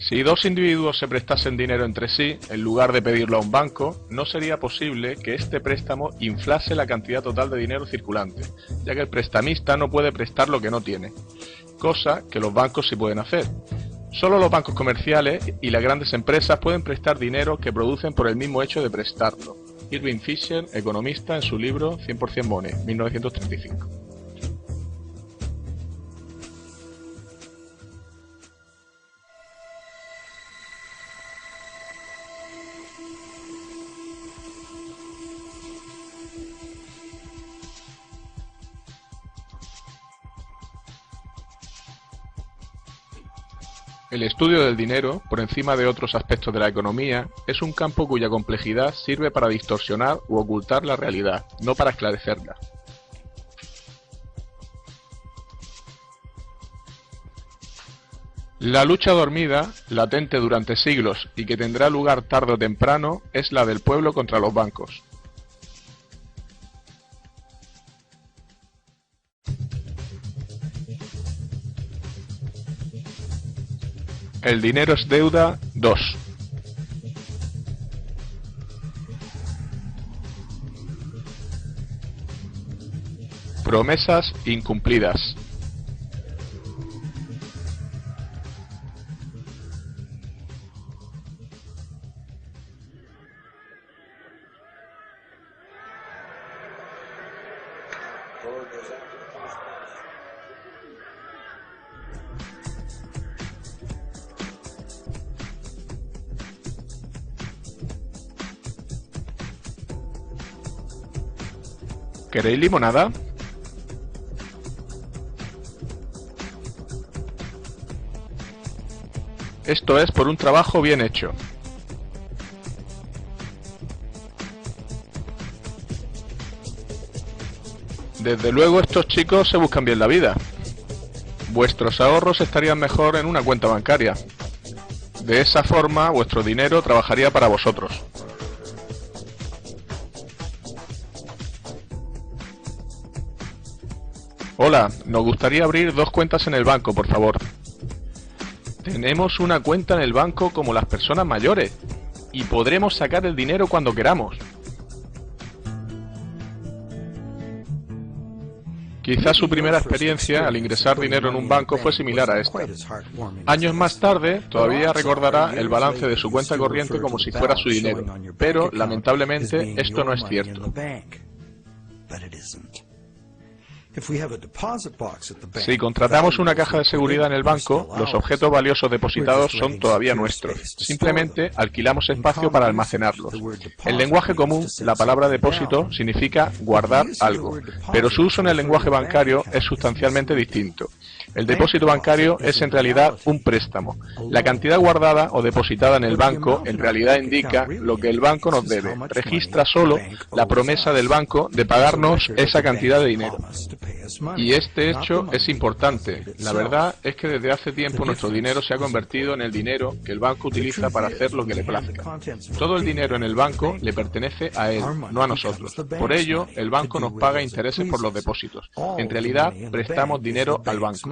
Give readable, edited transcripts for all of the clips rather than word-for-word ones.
Si dos individuos se prestasen dinero entre sí, en lugar de pedirlo a un banco, no sería posible que este préstamo inflase la cantidad total de dinero circulante, ya que el prestamista no puede prestar lo que no tiene, cosa que los bancos sí pueden hacer. Solo los bancos comerciales y las grandes empresas pueden prestar dinero que producen por el mismo hecho de prestarlo. Irving Fisher, economista, en su libro 100% Money, 1935. El estudio del dinero, por encima de otros aspectos de la economía, es un campo cuya complejidad sirve para distorsionar u ocultar la realidad, no para esclarecerla. La lucha dormida, latente durante siglos y que tendrá lugar tarde o temprano, es la del pueblo contra los bancos. El dinero es deuda 2. Promesas incumplidas. ¿Queréis limonada? Esto es por un trabajo bien hecho. Desde luego estos chicos se buscan bien la vida. Vuestros ahorros estarían mejor en una cuenta bancaria. De esa forma vuestro dinero trabajaría para vosotros. Hola, nos gustaría abrir 2 cuentas en el banco, por favor. Tenemos una cuenta en el banco como las personas mayores y podremos sacar el dinero cuando queramos. Quizás su primera experiencia al ingresar dinero en un banco fue similar a esta. Años más tarde, todavía recordará el balance de su cuenta corriente como si fuera su dinero, pero lamentablemente esto no es cierto. Si contratamos una caja de seguridad en el banco, los objetos valiosos depositados son todavía nuestros. Simplemente alquilamos espacio para almacenarlos. En lenguaje común, la palabra depósito significa guardar algo, pero su uso en el lenguaje bancario es sustancialmente distinto. El depósito bancario es en realidad un préstamo. La cantidad guardada o depositada en el banco en realidad indica lo que el banco nos debe. Registra solo la promesa del banco de pagarnos esa cantidad de dinero. Y este hecho es importante. La verdad es que desde hace tiempo nuestro dinero se ha convertido en el dinero que el banco utiliza para hacer lo que le plazca. Todo el dinero en el banco le pertenece a él, no a nosotros. Por ello, el banco nos paga intereses por los depósitos. En realidad, prestamos dinero al banco.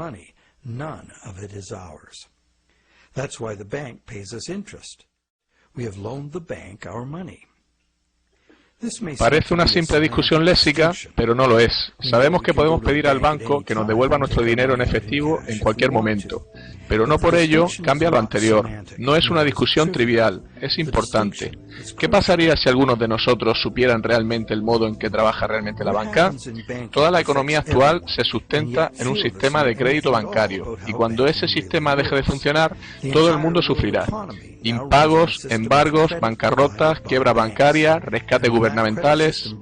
Parece una simple discusión léxica, pero no lo es. Sabemos que podemos pedir al banco que nos devuelva nuestro dinero en efectivo en cualquier momento, pero no por ello cambia lo anterior. No es una discusión trivial, es importante. ¿Qué pasaría si algunos de nosotros supieran realmente el modo en que trabaja realmente la banca? Toda la economía actual se sustenta en un sistema de crédito bancario, y cuando ese sistema deje de funcionar, todo el mundo sufrirá. Impagos, embargos, bancarrotas, quiebra bancaria, rescate gubernamentales.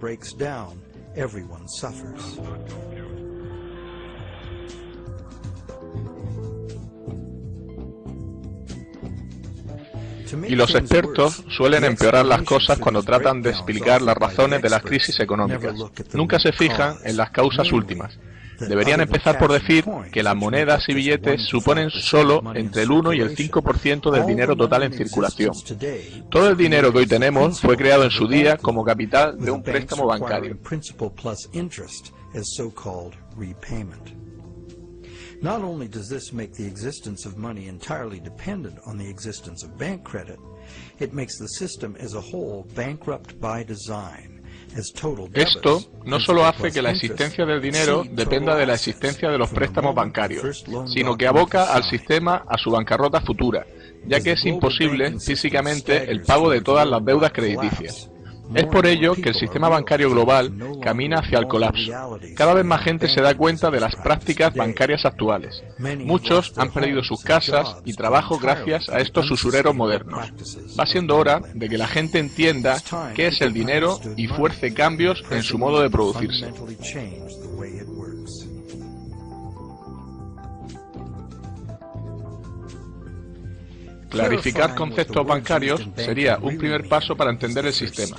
Y los expertos suelen empeorar las cosas cuando tratan de explicar las razones de las crisis económicas. Nunca se fijan en las causas últimas. Deberían empezar por decir que las monedas y billetes suponen solo entre el 1 y el 5% del dinero total en circulación. Todo el dinero que hoy tenemos fue creado en su día como capital de un préstamo bancario. Not only does this make the existence of money entirely dependent on the existence of bank credit, it makes the system as a whole bankrupt by design. Esto no solo hace que la existencia del dinero dependa de la existencia de los préstamos bancarios, sino que aboca al sistema a su bancarrota futura, ya que es imposible físicamente el pago de todas las deudas crediticias. Es por ello que el sistema bancario global camina hacia el colapso. Cada vez más gente se da cuenta de las prácticas bancarias actuales. Muchos han perdido sus casas y trabajos gracias a estos usureros modernos. Va siendo hora de que la gente entienda qué es el dinero y fuerce cambios en su modo de producirse. Clarificar conceptos bancarios sería un primer paso para entender el sistema.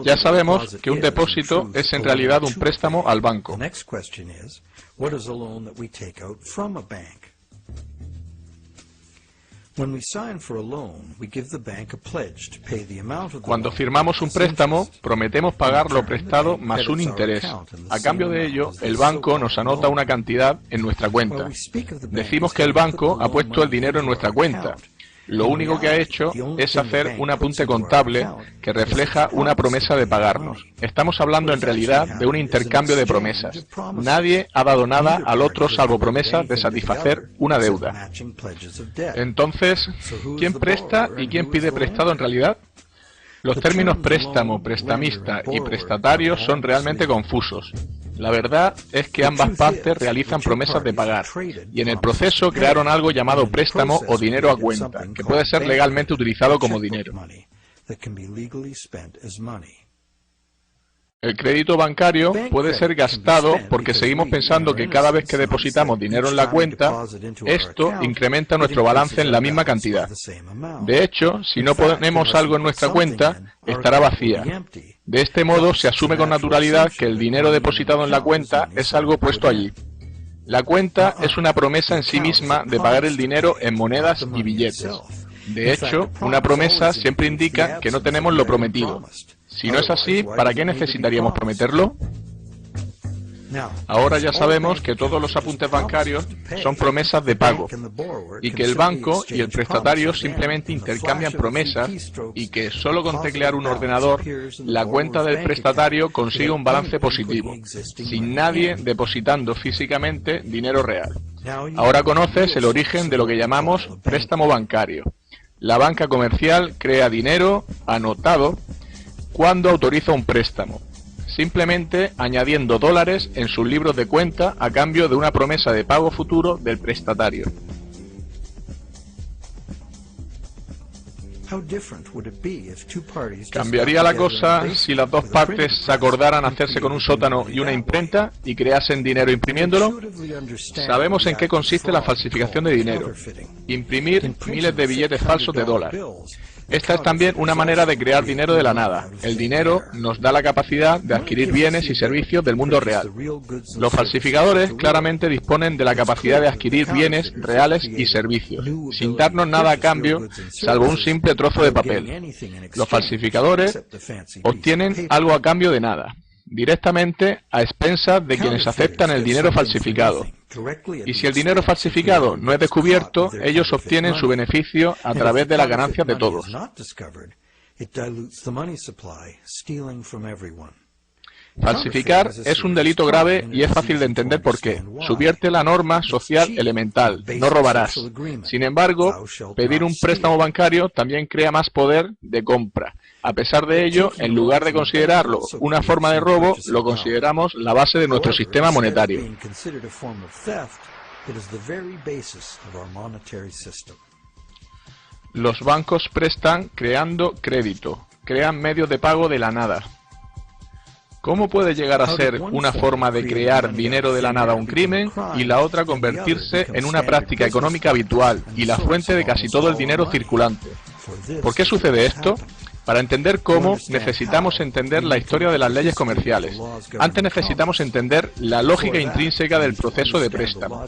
Ya sabemos que un depósito es en realidad un préstamo al banco. Cuando firmamos un préstamo, prometemos pagar lo prestado más un interés. A cambio de ello, el banco nos anota una cantidad en nuestra cuenta. Decimos que el banco ha puesto el dinero en nuestra cuenta. Lo único que ha hecho es hacer un apunte contable que refleja una promesa de pagarnos. Estamos hablando en realidad de un intercambio de promesas. Nadie ha dado nada al otro salvo promesas de satisfacer una deuda. Entonces, ¿quién presta y quién pide prestado en realidad? Los términos préstamo, prestamista y prestatario son realmente confusos. La verdad es que ambas partes realizan promesas de pagar, y en el proceso crearon algo llamado préstamo o dinero a cuenta, que puede ser legalmente utilizado como dinero. El crédito bancario puede ser gastado porque seguimos pensando que cada vez que depositamos dinero en la cuenta, esto incrementa nuestro balance en la misma cantidad. De hecho, si no ponemos algo en nuestra cuenta, estará vacía. De este modo, se asume con naturalidad que el dinero depositado en la cuenta es algo puesto allí. La cuenta es una promesa en sí misma de pagar el dinero en monedas y billetes. De hecho, una promesa siempre indica que no tenemos lo prometido. Si no es así, ¿para qué necesitaríamos prometerlo? Ahora ya sabemos que todos los apuntes bancarios son promesas de pago, y que el banco y el prestatario simplemente intercambian promesas, y que solo con teclear un ordenador, la cuenta del prestatario consigue un balance positivo, sin nadie depositando físicamente dinero real. Ahora conoces el origen de lo que llamamos préstamo bancario. La banca comercial crea dinero anotado cuando autoriza un préstamo, simplemente añadiendo dólares en sus libros de cuenta a cambio de una promesa de pago futuro del prestatario. ¿Cambiaría la cosa si las dos partes se acordaran hacerse con un sótano y una imprenta y creasen dinero imprimiéndolo? Sabemos en qué consiste la falsificación de dinero: imprimir miles de billetes falsos de dólar. Esta es también una manera de crear dinero de la nada. El dinero nos da la capacidad de adquirir bienes y servicios del mundo real. Los falsificadores claramente disponen de la capacidad de adquirir bienes reales y servicios, sin darnos nada a cambio, salvo un simple trozo de papel. Los falsificadores obtienen algo a cambio de nada, directamente a expensas de quienes aceptan el dinero falsificado. Y si el dinero falsificado no es descubierto, ellos obtienen su beneficio a través de las ganancias de todos. Falsificar es un delito grave y es fácil de entender por qué. Subvierte la norma social elemental: no robarás. Sin embargo, pedir un préstamo bancario también crea más poder de compra. A pesar de ello, en lugar de considerarlo una forma de robo, lo consideramos la base de nuestro sistema monetario. Los bancos prestan creando crédito, crean medios de pago de la nada. ¿Cómo puede llegar a ser una forma de crear dinero de la nada un crimen y la otra convertirse en una práctica económica habitual y la fuente de casi todo el dinero circulante? ¿Por qué sucede esto? Para entender cómo, necesitamos entender la historia de las leyes comerciales. Antes necesitamos entender la lógica intrínseca del proceso de préstamo.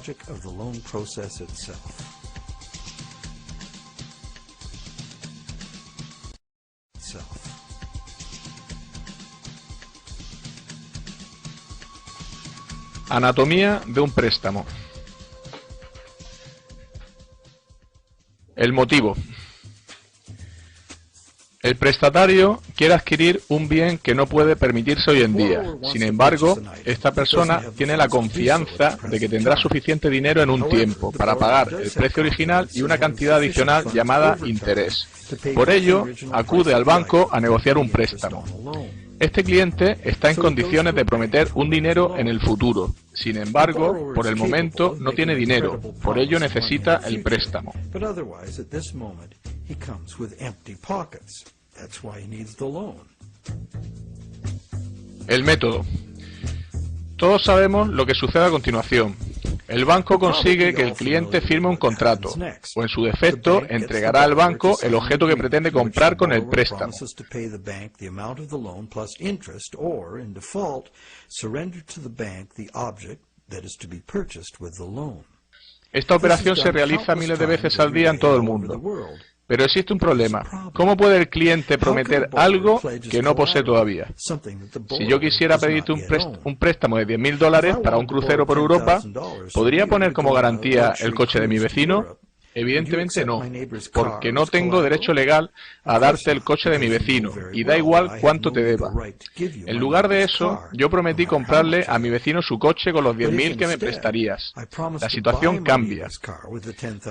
Anatomía de un préstamo. El motivo. El prestatario quiere adquirir un bien que no puede permitirse hoy en día. Sin embargo, esta persona tiene la confianza de que tendrá suficiente dinero en un tiempo para pagar el precio original y una cantidad adicional llamada interés. Por ello, acude al banco a negociar un préstamo. Este cliente está en condiciones de prometer un dinero en el futuro. Sin embargo, por el momento no tiene dinero, por ello necesita el préstamo. El método. Todos sabemos lo que sucede a continuación. El banco consigue que el cliente firme un contrato, o en su defecto, entregará al banco el objeto que pretende comprar con el préstamo. Esta operación se realiza miles de veces al día en todo el mundo. Pero existe un problema. ¿Cómo puede el cliente prometer algo que no posee todavía? Si yo quisiera pedirte un préstamo de $10.000 para un crucero por Europa, ¿podría poner como garantía el coche de mi vecino? Evidentemente no, porque no tengo derecho legal a darte el coche de mi vecino, y da igual cuánto te deba. En lugar de eso, yo prometí comprarle a mi vecino su coche con los 10.000 que me prestarías. La situación cambia.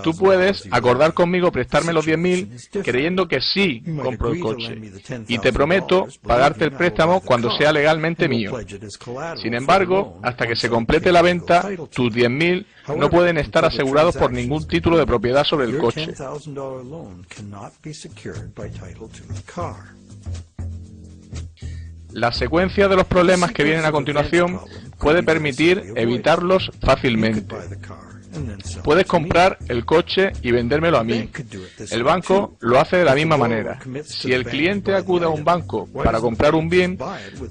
Tú puedes acordar conmigo prestarme los 10.000 creyendo que sí compro el coche, y te prometo pagarte el préstamo cuando sea legalmente mío. Sin embargo, hasta que se complete la venta, tus 10.000 no pueden estar asegurados por ningún título de propiedad sobre el coche. La secuencia de los problemas que vienen a continuación puede permitir evitarlos fácilmente. Puedes comprar el coche y vendérmelo a mí. El banco lo hace de la misma manera. Si el cliente acude a un banco para comprar un bien,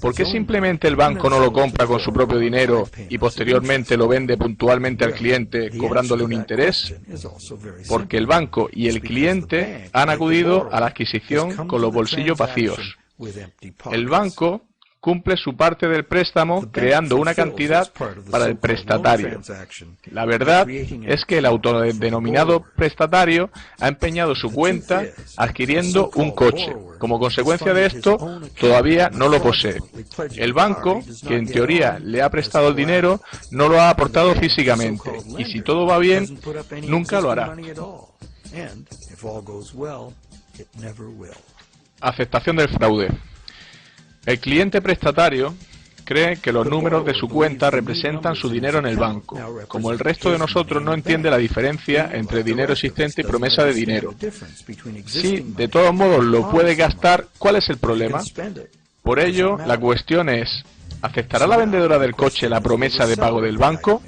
¿por qué simplemente el banco no lo compra con su propio dinero y posteriormente lo vende puntualmente al cliente cobrándole un interés? Porque el banco y el cliente han acudido a la adquisición con los bolsillos vacíos. El banco cumple su parte del préstamo creando una cantidad para el prestatario. La verdad es que el autodenominado prestatario ha empeñado su cuenta adquiriendo un coche. Como consecuencia de esto, todavía no lo posee. El banco, que en teoría le ha prestado el dinero, no lo ha aportado físicamente, y si todo va bien, nunca lo hará. Aceptación del fraude. El cliente prestatario cree que los números de su cuenta representan su dinero en el banco. Como el resto de nosotros no entiende la diferencia entre dinero existente y promesa de dinero. Si de todos modos lo puede gastar, ¿cuál es el problema? Por ello, la cuestión es, ¿aceptará la vendedora del coche la promesa de pago del banco?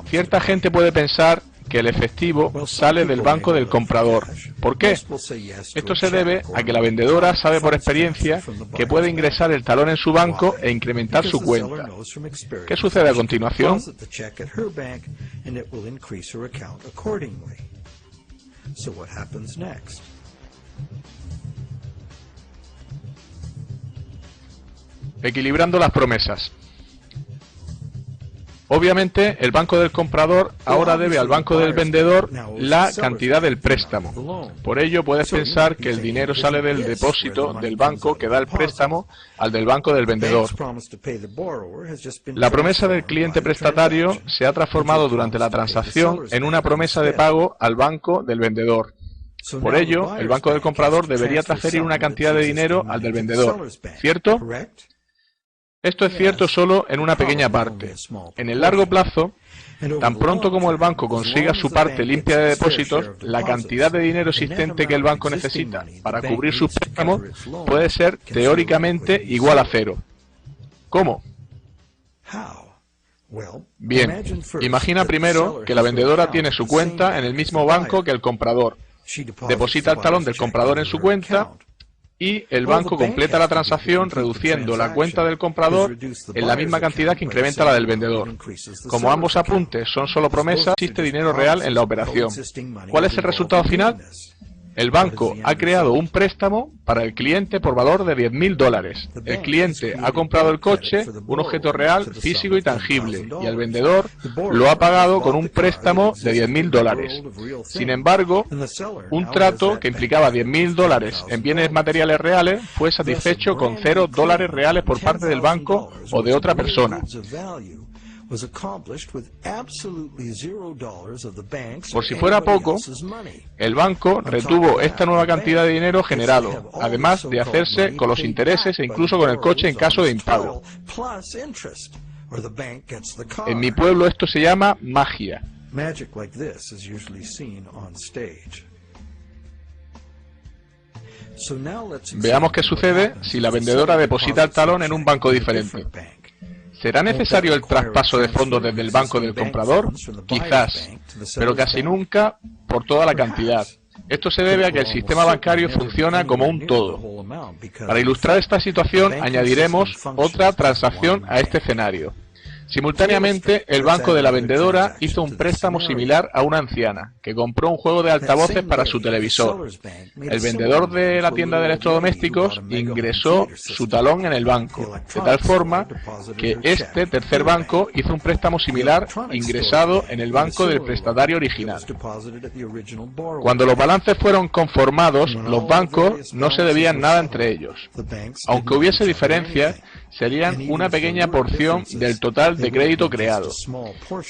Cierta gente puede pensar que el efectivo sale del banco del comprador. ¿Por qué? Esto se debe a que la vendedora sabe por experiencia que puede ingresar el talón en su banco e incrementar su cuenta. ¿Qué sucede a continuación? Equilibrando las promesas. Obviamente, el banco del comprador ahora debe al banco del vendedor la cantidad del préstamo. Por ello, puedes pensar que el dinero sale del depósito del banco que da el préstamo al del banco del vendedor. La promesa del cliente prestatario se ha transformado durante la transacción en una promesa de pago al banco del vendedor. Por ello, el banco del comprador debería transferir una cantidad de dinero al del vendedor, ¿cierto? Esto es cierto solo en una pequeña parte. En el largo plazo, tan pronto como el banco consiga su parte limpia de depósitos, la cantidad de dinero existente que el banco necesita para cubrir sus préstamos puede ser teóricamente igual a cero. ¿Cómo? Bien, imagina primero que la vendedora tiene su cuenta en el mismo banco que el comprador. Deposita el talón del comprador en su cuenta y el banco completa la transacción reduciendo la cuenta del comprador en la misma cantidad que incrementa la del vendedor. Como ambos apuntes son solo promesas, existe dinero real en la operación. ¿Cuál es el resultado final? El banco ha creado un préstamo para el cliente por valor de $10.000. El cliente ha comprado el coche, un objeto real, físico y tangible, y el vendedor lo ha pagado con un préstamo de $10.000. Sin embargo, un trato que implicaba $10.000 en bienes materiales reales fue satisfecho con $0 reales por parte del banco o de otra persona. Por si fuera poco, el banco retuvo esta nueva cantidad de dinero generado, además de hacerse con los intereses e incluso con el coche en caso de impago. En mi pueblo esto se llama magia. Veamos qué sucede si la vendedora deposita el talón en un banco diferente. ¿Será necesario el traspaso de fondos desde el banco del comprador? Quizás, pero casi nunca por toda la cantidad. Esto se debe a que el sistema bancario funciona como un todo. Para ilustrar esta situación, añadiremos otra transacción a este escenario. Simultáneamente, el banco de la vendedora hizo un préstamo similar a una anciana, que compró un juego de altavoces para su televisor. El vendedor de la tienda de electrodomésticos ingresó su talón en el banco, de tal forma que este tercer banco hizo un préstamo similar ingresado en el banco del prestatario original. Cuando los balances fueron conformados, los bancos no se debían nada entre ellos. Aunque hubiese diferencias, serían una pequeña porción del total de crédito creado.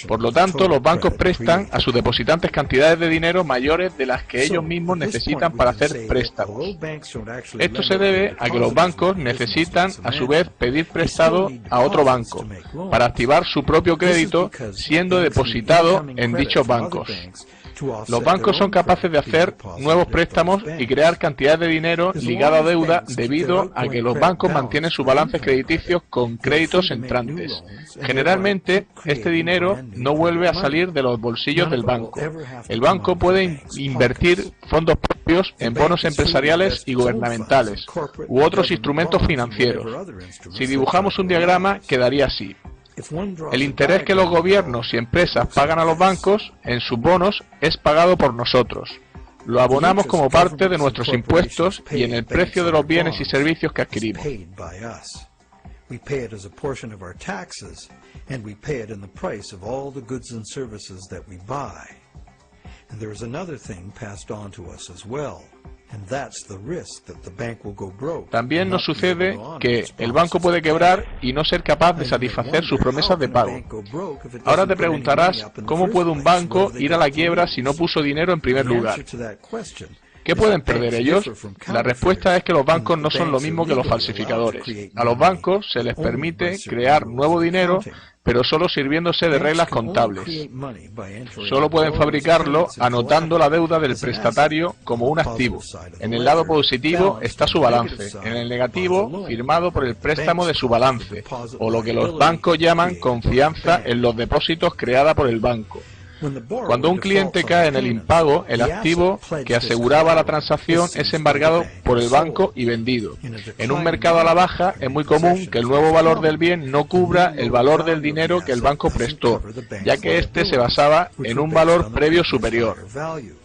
Por lo tanto, los bancos prestan a sus depositantes cantidades de dinero mayores de las que ellos mismos necesitan para hacer préstamos. Esto se debe a que los bancos necesitan a su vez pedir prestado a otro banco para activar su propio crédito siendo depositado en dichos bancos. Los bancos son capaces de hacer nuevos préstamos y crear cantidades de dinero ligado a deuda debido a que los bancos mantienen sus balances crediticios con créditos entrantes. Generalmente, este dinero no vuelve a salir de los bolsillos del banco. El banco puede invertir fondos propios en bonos empresariales y gubernamentales u otros instrumentos financieros. Si dibujamos un diagrama, quedaría así. El interés que los gobiernos y empresas pagan a los bancos en sus bonos es pagado por nosotros. Lo abonamos como parte de nuestros impuestos y en el precio de los bienes y servicios que adquirimos. También nos sucede que el banco puede quebrar y no ser capaz de satisfacer sus promesas de pago. Ahora te preguntarás, ¿cómo puede un banco ir a la quiebra si no puso dinero en primer lugar? ¿Qué pueden perder ellos? La respuesta es que los bancos no son lo mismo que los falsificadores. A los bancos se les permite crear nuevo dinero, pero solo sirviéndose de reglas contables. Solo pueden fabricarlo anotando la deuda del prestatario como un activo. En el lado positivo está su balance, en el negativo firmado por el préstamo de su balance, o lo que los bancos llaman confianza en los depósitos creada por el banco. Cuando un cliente cae en el impago, el activo que aseguraba la transacción es embargado por el banco y vendido. En un mercado a la baja es muy común que el nuevo valor del bien no cubra el valor del dinero que el banco prestó, ya que éste se basaba en un valor previo superior.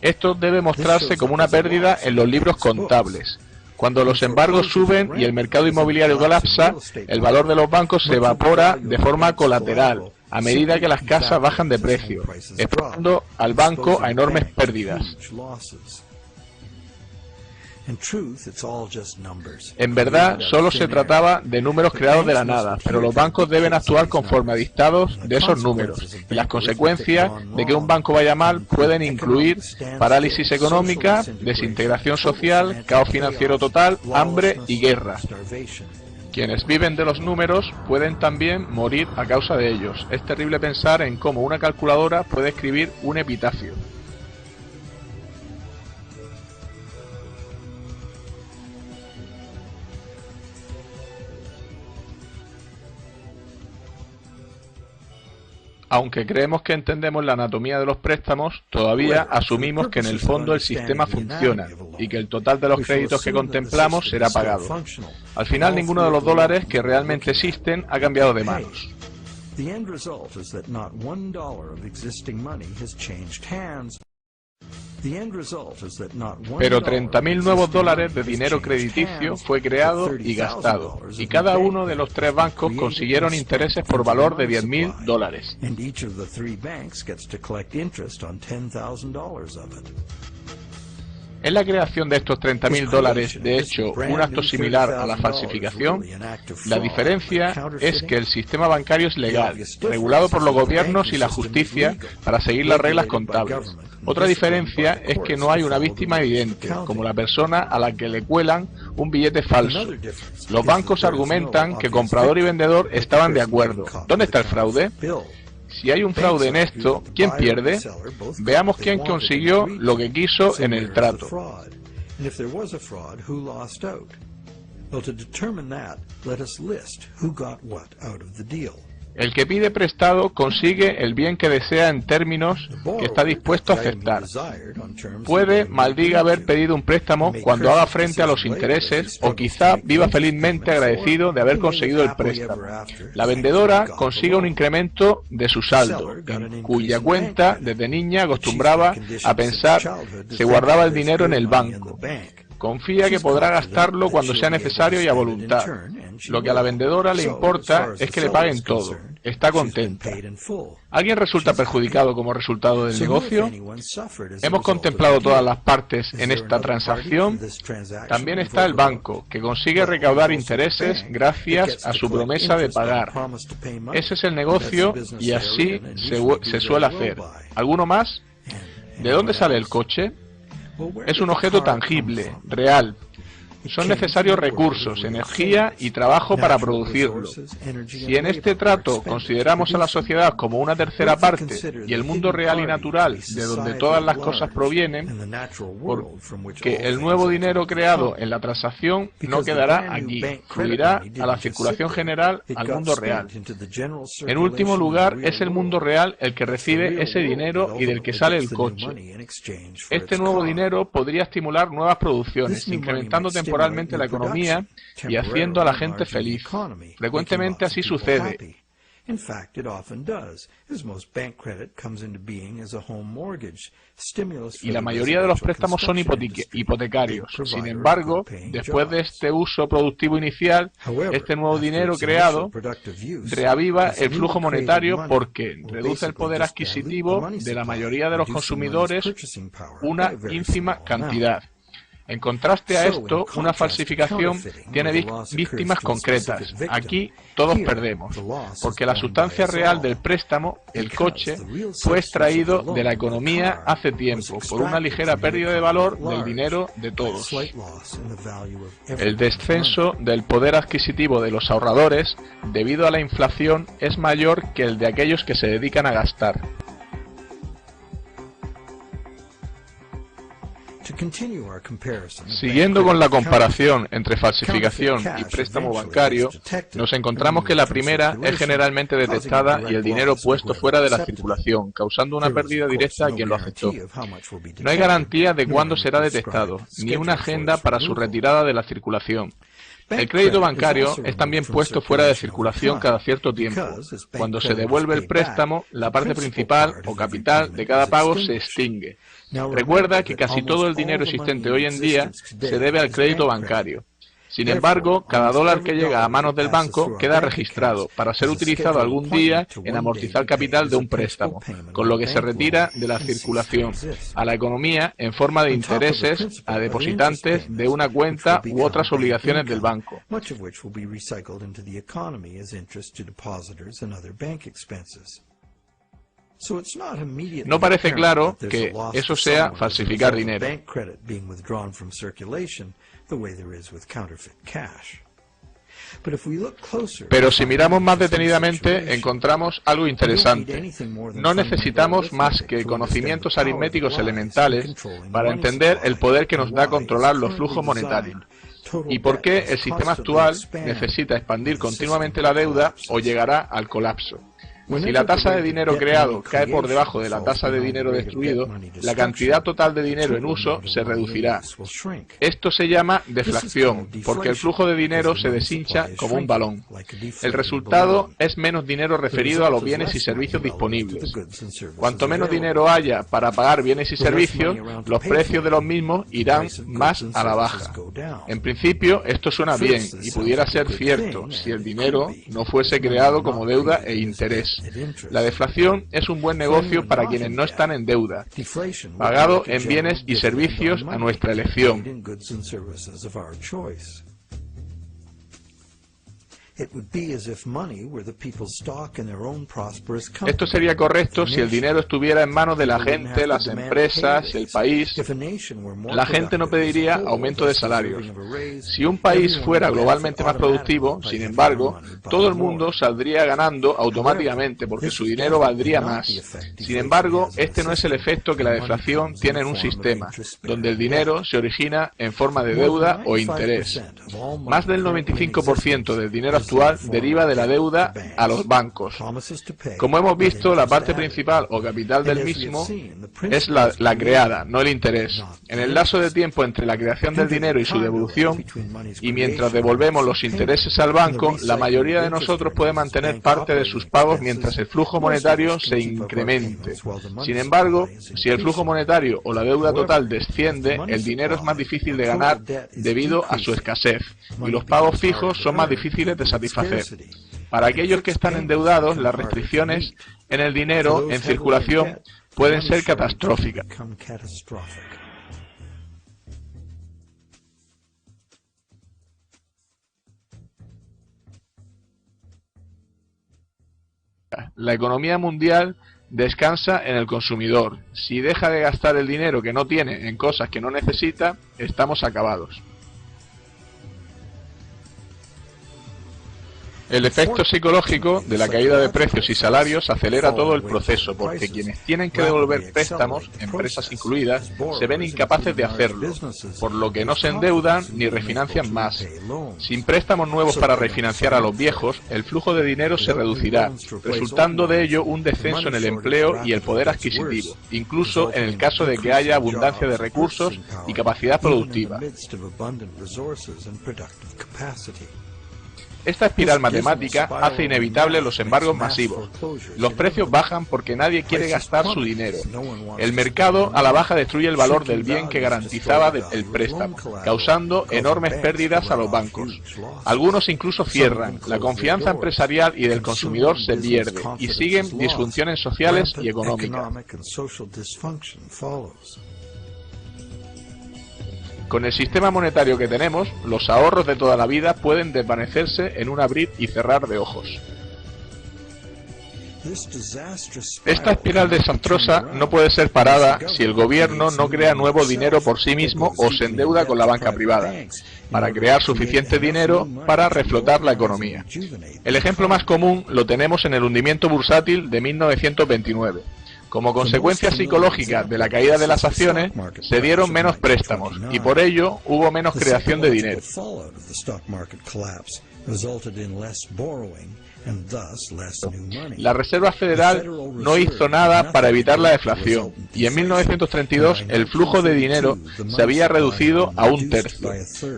Esto debe mostrarse como una pérdida en los libros contables. Cuando los embargos suben y el mercado inmobiliario colapsa, el valor de los bancos se evapora de forma colateral, a medida que las casas bajan de precio, exponiendo al banco a enormes pérdidas. En verdad, solo se trataba de números creados de la nada, pero los bancos deben actuar conforme a dictados de esos números. Y las consecuencias de que un banco vaya mal pueden incluir parálisis económica, desintegración social, caos financiero total, hambre y guerra. Quienes viven de los números pueden también morir a causa de ellos. Es terrible pensar en cómo una calculadora puede escribir un epitafio. Aunque creemos que entendemos la anatomía de los préstamos, todavía asumimos que en el fondo el sistema funciona y que el total de los créditos que contemplamos será pagado. Al final, ninguno de los dólares que realmente existen ha cambiado de manos. Pero 30.000 nuevos dólares de dinero crediticio fue creado y gastado, y cada uno de los 3 bancos consiguieron intereses por valor de 10.000 dólares. ¿Es la creación de estos 30.000 dólares, de hecho, un acto similar a la falsificación? La diferencia es que el sistema bancario es legal, regulado por los gobiernos y la justicia para seguir las reglas contables. Otra diferencia es que no hay una víctima evidente, como la persona a la que le cuelan un billete falso. Los bancos argumentan que comprador y vendedor estaban de acuerdo. ¿Dónde está el fraude? Si hay un fraude en esto, ¿quién pierde? Veamos quién consiguió lo que quiso en el trato. El que pide prestado consigue el bien que desea en términos que está dispuesto a aceptar. Puede, maldiga haber pedido un préstamo cuando haga frente a los intereses, o quizá viva felizmente agradecido de haber conseguido el préstamo. La vendedora consigue un incremento de su saldo, en cuya cuenta desde niña acostumbraba a pensar se guardaba el dinero en el banco. Confía que podrá gastarlo cuando sea necesario y a voluntad. Lo que a la vendedora le importa es que le paguen todo. Está contenta. ¿Alguien resulta perjudicado como resultado del negocio? ¿Hemos contemplado todas las partes en esta transacción? También está el banco, que consigue recaudar intereses gracias a su promesa de pagar. Ese es el negocio y así se suele hacer. ¿Alguno más? ¿De dónde sale el coche? Es un objeto tangible, real. Son necesarios recursos, energía y trabajo para producirlo. Si en este trato consideramos a la sociedad como una tercera parte y el mundo real y natural de donde todas las cosas provienen, porque el nuevo dinero creado en la transacción no quedará aquí, fluirá a la circulación general, al mundo real. En último lugar, es el mundo real el que recibe ese dinero y del que sale el coche. Este nuevo dinero podría estimular nuevas producciones, incrementando temporalmente la economía y haciendo a la gente feliz. Frecuentemente así sucede. Y la mayoría de los préstamos son hipotecarios. Sin embargo, después de este uso productivo inicial, este nuevo dinero creado reaviva el flujo monetario porque reduce el poder adquisitivo de la mayoría de los consumidores una ínfima cantidad. En contraste a esto, una falsificación tiene víctimas concretas. Aquí todos perdemos, porque la sustancia real del préstamo, el coche, fue extraído de la economía hace tiempo por una ligera pérdida de valor del dinero de todos. El descenso del poder adquisitivo de los ahorradores debido a la inflación es mayor que el de aquellos que se dedican a gastar. Siguiendo con la comparación entre falsificación y préstamo bancario, nos encontramos que la primera es generalmente detectada y el dinero puesto fuera de la circulación, causando una pérdida directa a quien lo aceptó. No hay garantía de cuándo será detectado, ni una agenda para su retirada de la circulación. El crédito bancario es también puesto fuera de circulación cada cierto tiempo. Cuando se devuelve el préstamo, la parte principal o capital de cada pago se extingue. Recuerda que casi todo el dinero existente hoy en día se debe al crédito bancario. Sin embargo, cada dólar que llega a manos del banco queda registrado para ser utilizado algún día en amortizar capital de un préstamo, con lo que se retira de la circulación a la economía en forma de intereses a depositantes de una cuenta u otras obligaciones del banco. No parece claro que eso sea falsificar dinero. Pero si miramos más detenidamente, encontramos algo interesante. No necesitamos más que conocimientos aritméticos elementales para entender el poder que nos da controlar los flujos monetarios. ¿Y por qué el sistema actual necesita expandir continuamente la deuda o llegará al colapso? Si la tasa de dinero creado cae por debajo de la tasa de dinero destruido, la cantidad total de dinero en uso se reducirá. Esto se llama deflación, porque el flujo de dinero se deshincha como un balón. El resultado es menos dinero referido a los bienes y servicios disponibles. Cuanto menos dinero haya para pagar bienes y servicios, los precios de los mismos irán más a la baja. En principio, esto suena bien y pudiera ser cierto si el dinero no fuese creado como deuda e interés. La deflación es un buen negocio para quienes no están en deuda, pagado en bienes y servicios a nuestra elección. Esto sería correcto si el dinero estuviera en manos de la gente, las empresas, el país. La gente no pediría aumento de salarios. Si un país fuera globalmente más productivo, sin embargo, todo el mundo saldría ganando automáticamente porque su dinero valdría más. Sin embargo, este no es el efecto que la deflación tiene en un sistema, donde el dinero se origina en forma de deuda o interés. Más del 95% del dinero actual deriva de la deuda a los bancos. Como hemos visto, la parte principal o capital del mismo es la creada, no el interés. En el lapso de tiempo entre la creación del dinero y su devolución, y mientras devolvemos los intereses al banco, la mayoría de nosotros puede mantener parte de sus pagos mientras el flujo monetario se incremente. Sin embargo, si el flujo monetario o la deuda total desciende, el dinero es más difícil de ganar debido a su escasez, y los pagos fijos son más difíciles de satisfacer. Para aquellos que están endeudados, las restricciones en el dinero en circulación pueden ser catastróficas. La economía mundial descansa en el consumidor. Si deja de gastar el dinero que no tiene en cosas que no necesita, estamos acabados. El efecto psicológico de la caída de precios y salarios acelera todo el proceso, porque quienes tienen que devolver préstamos, empresas incluidas, se ven incapaces de hacerlo, por lo que no se endeudan ni refinancian más. Sin préstamos nuevos para refinanciar a los viejos, el flujo de dinero se reducirá, resultando de ello un descenso en el empleo y el poder adquisitivo, incluso en el caso de que haya abundancia de recursos y capacidad productiva. Esta espiral matemática hace inevitable los embargos masivos. Los precios bajan porque nadie quiere gastar su dinero. El mercado a la baja destruye el valor del bien que garantizaba el préstamo, causando enormes pérdidas a los bancos. Algunos incluso cierran. La confianza empresarial y del consumidor se pierde y siguen disfunciones sociales y económicas. Con el sistema monetario que tenemos, los ahorros de toda la vida pueden desvanecerse en un abrir y cerrar de ojos. Esta espiral desastrosa no puede ser parada si el gobierno no crea nuevo dinero por sí mismo o se endeuda con la banca privada, para crear suficiente dinero para reflotar la economía. El ejemplo más común lo tenemos en el hundimiento bursátil de 1929. Como consecuencia psicológica de la caída de las acciones, se dieron menos préstamos y por ello hubo menos creación de dinero. La Reserva Federal no hizo nada para evitar la deflación y en 1932 el flujo de dinero se había reducido a un tercio.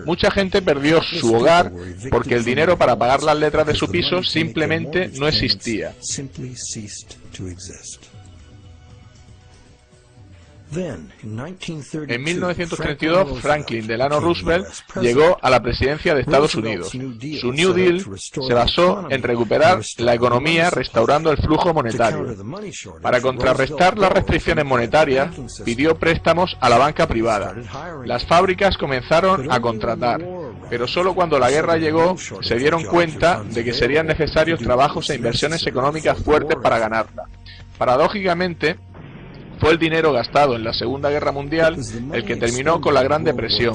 Mucha gente perdió su hogar porque el dinero para pagar las letras de su piso simplemente no existía. En 1932, Franklin Delano Roosevelt llegó a la presidencia de Estados Unidos. Su New Deal se basó en recuperar la economía restaurando el flujo monetario. Para contrarrestar las restricciones monetarias, pidió préstamos a la banca privada. Las fábricas comenzaron a contratar, pero solo cuando la guerra llegó se dieron cuenta de que serían necesarios trabajos e inversiones económicas fuertes para ganarla. Paradójicamente, fue el dinero gastado en la Segunda Guerra Mundial el que terminó con la Gran Depresión.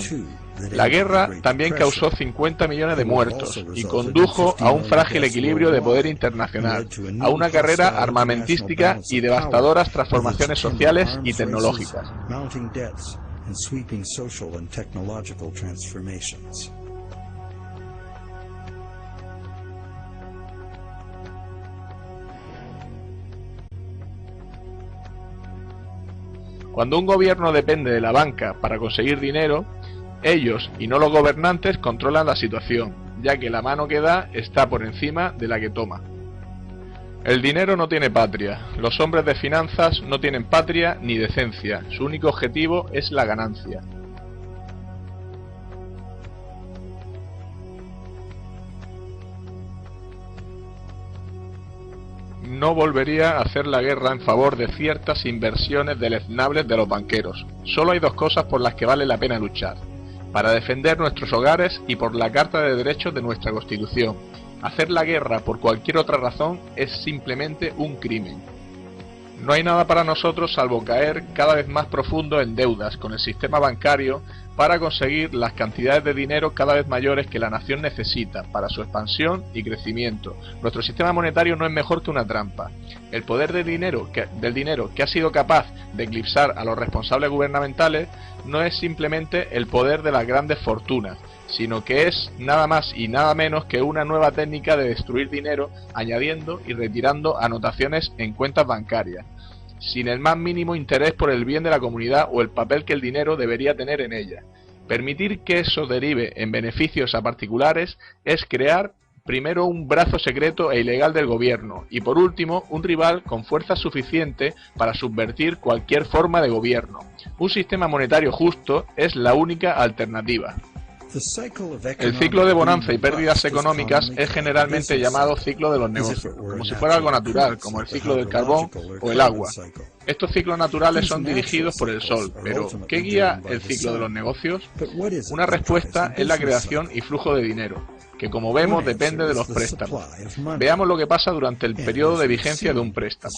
La guerra también causó 50 millones de muertos y condujo a un frágil equilibrio de poder internacional, a una carrera armamentística y devastadoras transformaciones sociales y tecnológicas. Cuando un gobierno depende de la banca para conseguir dinero, ellos y no los gobernantes controlan la situación, ya que la mano que da está por encima de la que toma. El dinero no tiene patria, los hombres de finanzas no tienen patria ni decencia, su único objetivo es la ganancia. No volvería a hacer la guerra en favor de ciertas inversiones deleznables de los banqueros. Solo hay dos cosas por las que vale la pena luchar: para defender nuestros hogares y por la Carta de Derechos de nuestra Constitución. Hacer la guerra por cualquier otra razón es simplemente un crimen. No hay nada para nosotros salvo caer cada vez más profundo en deudas con el sistema bancario para conseguir las cantidades de dinero cada vez mayores que la nación necesita para su expansión y crecimiento. Nuestro sistema monetario no es mejor que una trampa. El poder del dinero que ha sido capaz de eclipsar a los responsables gubernamentales no es simplemente el poder de las grandes fortunas, sino que es nada más y nada menos que una nueva técnica de destruir dinero añadiendo y retirando anotaciones en cuentas bancarias, sin el más mínimo interés por el bien de la comunidad o el papel que el dinero debería tener en ella. Permitir que eso derive en beneficios a particulares es crear primero un brazo secreto e ilegal del gobierno y por último un rival con fuerza suficiente para subvertir cualquier forma de gobierno. Un sistema monetario justo es la única alternativa. El ciclo de bonanza y pérdidas económicas es generalmente llamado ciclo de los negocios, como si fuera algo natural, como el ciclo del carbón o el agua. Estos ciclos naturales son dirigidos por el sol, pero ¿qué guía el ciclo de los negocios? Una respuesta es la creación y flujo de dinero, que como vemos depende de los préstamos. Veamos lo que pasa durante el periodo de vigencia de un préstamo.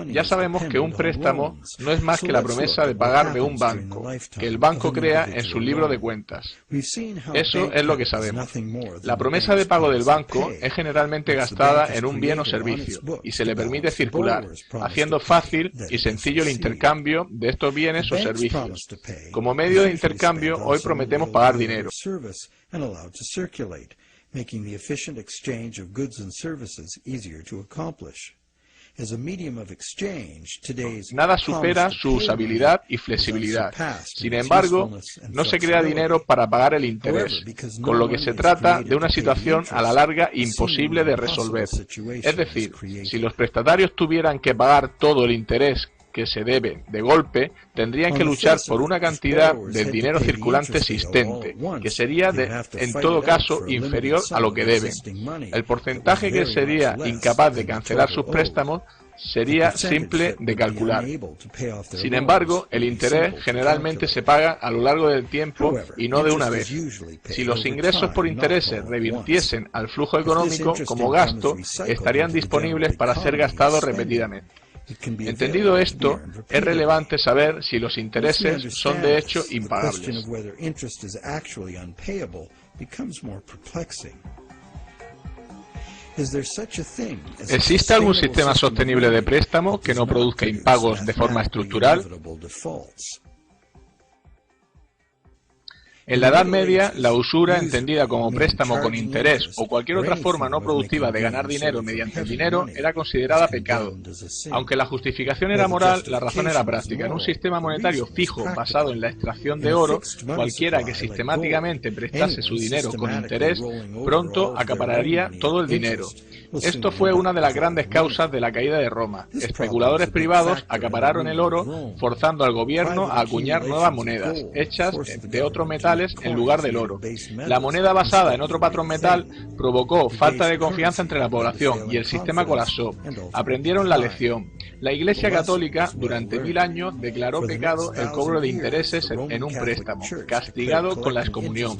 Ya sabemos que un préstamo no es más que la promesa de pagar de un banco, que el banco crea en su libro de cuentas. Eso es lo que sabemos. La promesa de pago del banco es generalmente gastada en un bien o servicio, y se le permite circular, haciendo fácil y sencillo el intercambio de estos bienes o servicios. Como medio de intercambio, hoy prometemos pagar dinero. Making the efficient exchange of goods and services easier to accomplish. As a medium of exchange, today's Nada supera su usabilidad y flexibilidad. Sin embargo, no se crea dinero para pagar el interés, con lo que se trata de una situación a la larga imposible de resolver. Es decir, si los prestatarios tuvieran que pagar todo el interés que se debe de golpe, tendrían que luchar por una cantidad de dinero circulante existente, que sería en todo caso inferior a lo que deben. El porcentaje que sería incapaz de cancelar sus préstamos sería simple de calcular. Sin embargo, el interés generalmente se paga a lo largo del tiempo y no de una vez. Si los ingresos por intereses revirtiesen al flujo económico como gasto, estarían disponibles para ser gastados repetidamente. Entendido esto, es relevante saber si los intereses son de hecho impagables. ¿Existe algún sistema sostenible de préstamo que no produzca impagos de forma estructural? En la Edad Media, la usura, entendida como préstamo con interés o cualquier otra forma no productiva de ganar dinero mediante el dinero, era considerada pecado. Aunque la justificación era moral, la razón era práctica. En un sistema monetario fijo basado en la extracción de oro, cualquiera que sistemáticamente prestase su dinero con interés, pronto acapararía todo el dinero. Esto fue una de las grandes causas de la caída de Roma. Especuladores privados acapararon el oro, forzando al gobierno a acuñar nuevas monedas, hechas de otros metales en lugar del oro. La moneda basada en otro patrón metal provocó falta de confianza entre la población y el sistema colapsó. Aprendieron la lección. La Iglesia Católica durante 1000 años declaró pecado el cobro de intereses en un préstamo, castigado con la excomunión.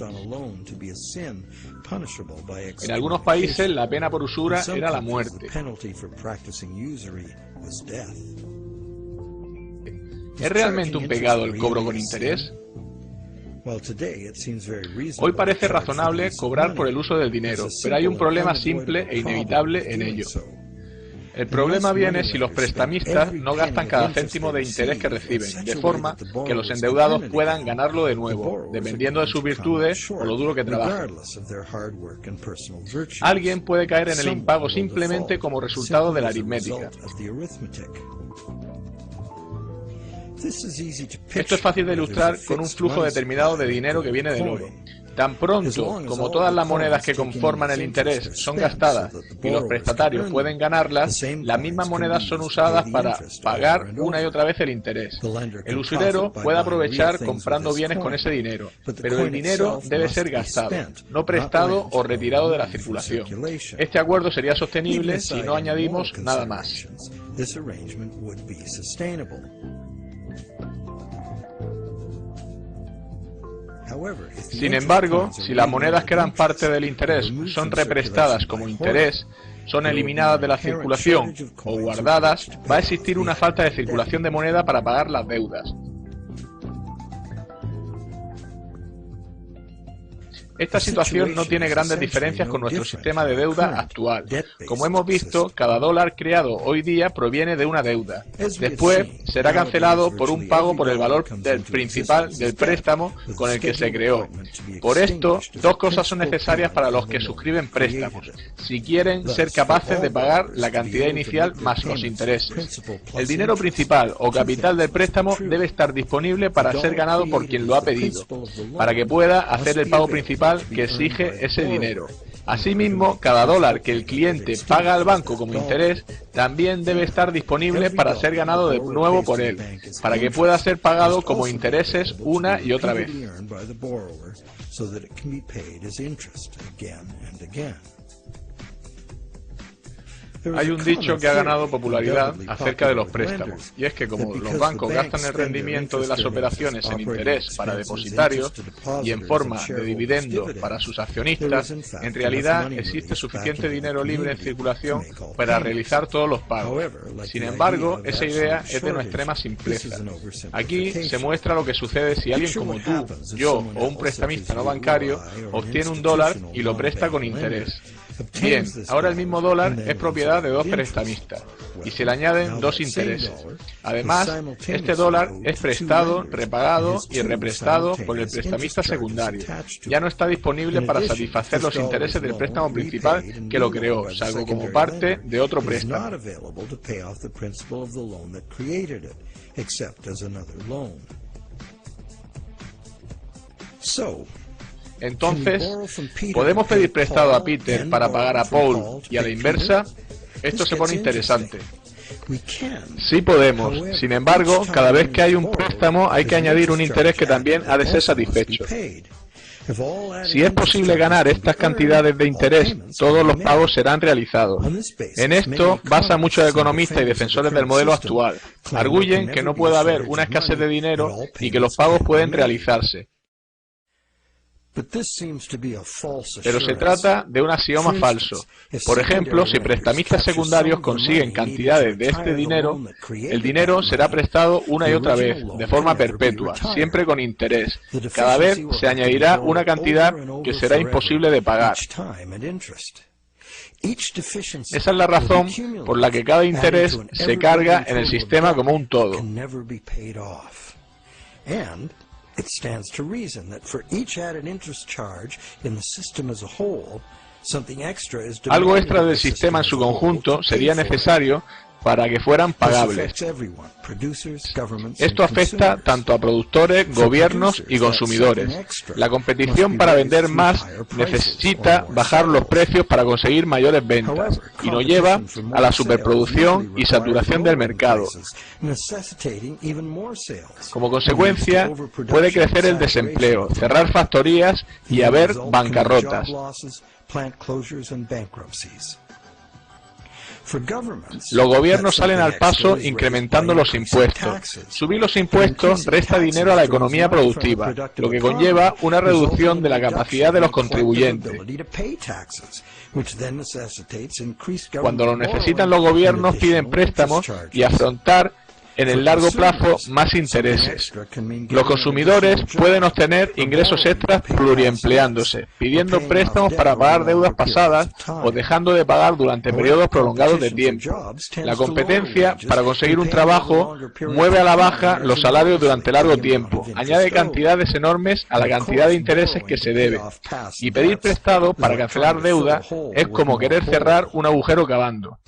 En algunos países la pena por usura era la muerte. ¿Es realmente un pecado el cobro con interés? Hoy parece razonable cobrar por el uso del dinero, pero hay un problema simple e inevitable en ello. El problema viene si los prestamistas no gastan cada céntimo de interés que reciben, de forma que los endeudados puedan ganarlo de nuevo, dependiendo de sus virtudes o lo duro que trabajan. Alguien puede caer en el impago simplemente como resultado de la aritmética. Esto es fácil de ilustrar con un flujo determinado de dinero que viene del oro. Tan pronto como todas las monedas que conforman el interés son gastadas y los prestatarios pueden ganarlas, las mismas monedas son usadas para pagar una y otra vez el interés. El usurero puede aprovechar comprando bienes con ese dinero, pero el dinero debe ser gastado, no prestado o retirado de la circulación. Este acuerdo sería sostenible si no añadimos nada más. Sin embargo, si las monedas que eran parte del interés son represtadas como interés, son eliminadas de la circulación o guardadas, va a existir una falta de circulación de moneda para pagar las deudas. Esta situación no tiene grandes diferencias con nuestro sistema de deuda actual. Como hemos visto, cada dólar creado hoy día proviene de una deuda. Después será cancelado por un pago por el valor del principal del préstamo con el que se creó. Por esto, dos cosas son necesarias para los que suscriben préstamos, si quieren ser capaces de pagar la cantidad inicial más los intereses. El dinero principal o capital del préstamo debe estar disponible para ser ganado por quien lo ha pedido, para que pueda hacer el pago principal que exige ese dinero. Asimismo, cada dólar que el cliente paga al banco como interés también debe estar disponible para ser ganado de nuevo por él, para que pueda ser pagado como intereses una y otra vez. Hay un dicho que ha ganado popularidad acerca de los préstamos, y es que como los bancos gastan el rendimiento de las operaciones en interés para depositarios y en forma de dividendo para sus accionistas, en realidad existe suficiente dinero libre en circulación para realizar todos los pagos. Sin embargo, esa idea es de una extrema simpleza. Aquí se muestra lo que sucede si alguien como tú, yo o un prestamista no bancario obtiene un dólar y lo presta con interés. Bien, ahora el mismo dólar es propiedad de dos prestamistas y se le añaden dos intereses. Además, este dólar es prestado, repagado y represtado por el prestamista secundario. Ya no está disponible para satisfacer los intereses del préstamo principal que lo creó, salvo como parte de otro préstamo. Entonces, ¿podemos pedir prestado a Peter para pagar a Paul y a la inversa? Esto se pone interesante. Sí podemos, sin embargo, cada vez que hay un préstamo hay que añadir un interés que también ha de ser satisfecho. Si es posible ganar estas cantidades de interés, todos los pagos serán realizados. En esto basa muchos economistas y defensores del modelo actual. Arguyen que no puede haber una escasez de dinero y que los pagos pueden realizarse. Pero se trata de un axioma falso. Por ejemplo, si prestamistas secundarios consiguen cantidades de este dinero, el dinero será prestado una y otra vez, de forma perpetua, siempre con interés. Cada vez se añadirá una cantidad que será imposible de pagar. Esa es la razón por la que cada interés se carga en el sistema como un todo. It stands to reason that for each added interest charge in the system as a whole, something extra is demanded. Algo extra del sistema en su conjunto sería necesario para que fueran pagables. Esto afecta tanto a productores, gobiernos y consumidores. La competición para vender más necesita bajar los precios para conseguir mayores ventas y nos lleva a la superproducción y saturación del mercado. Como consecuencia, puede crecer el desempleo, cerrar factorías y haber bancarrotas. Los gobiernos salen al paso incrementando los impuestos. Subir los impuestos resta dinero a la economía productiva, lo que conlleva una reducción de la capacidad de los contribuyentes. Cuando lo necesitan los gobiernos piden préstamos y afrontar en el largo plazo más intereses. Los consumidores pueden obtener ingresos extras pluriempleándose, pidiendo préstamos para pagar deudas pasadas o dejando de pagar durante periodos prolongados de tiempo. La competencia para conseguir un trabajo mueve a la baja los salarios durante largo tiempo, añade cantidades enormes a la cantidad de intereses que se debe. Y pedir prestado para cancelar deuda es como querer cerrar un agujero cavando.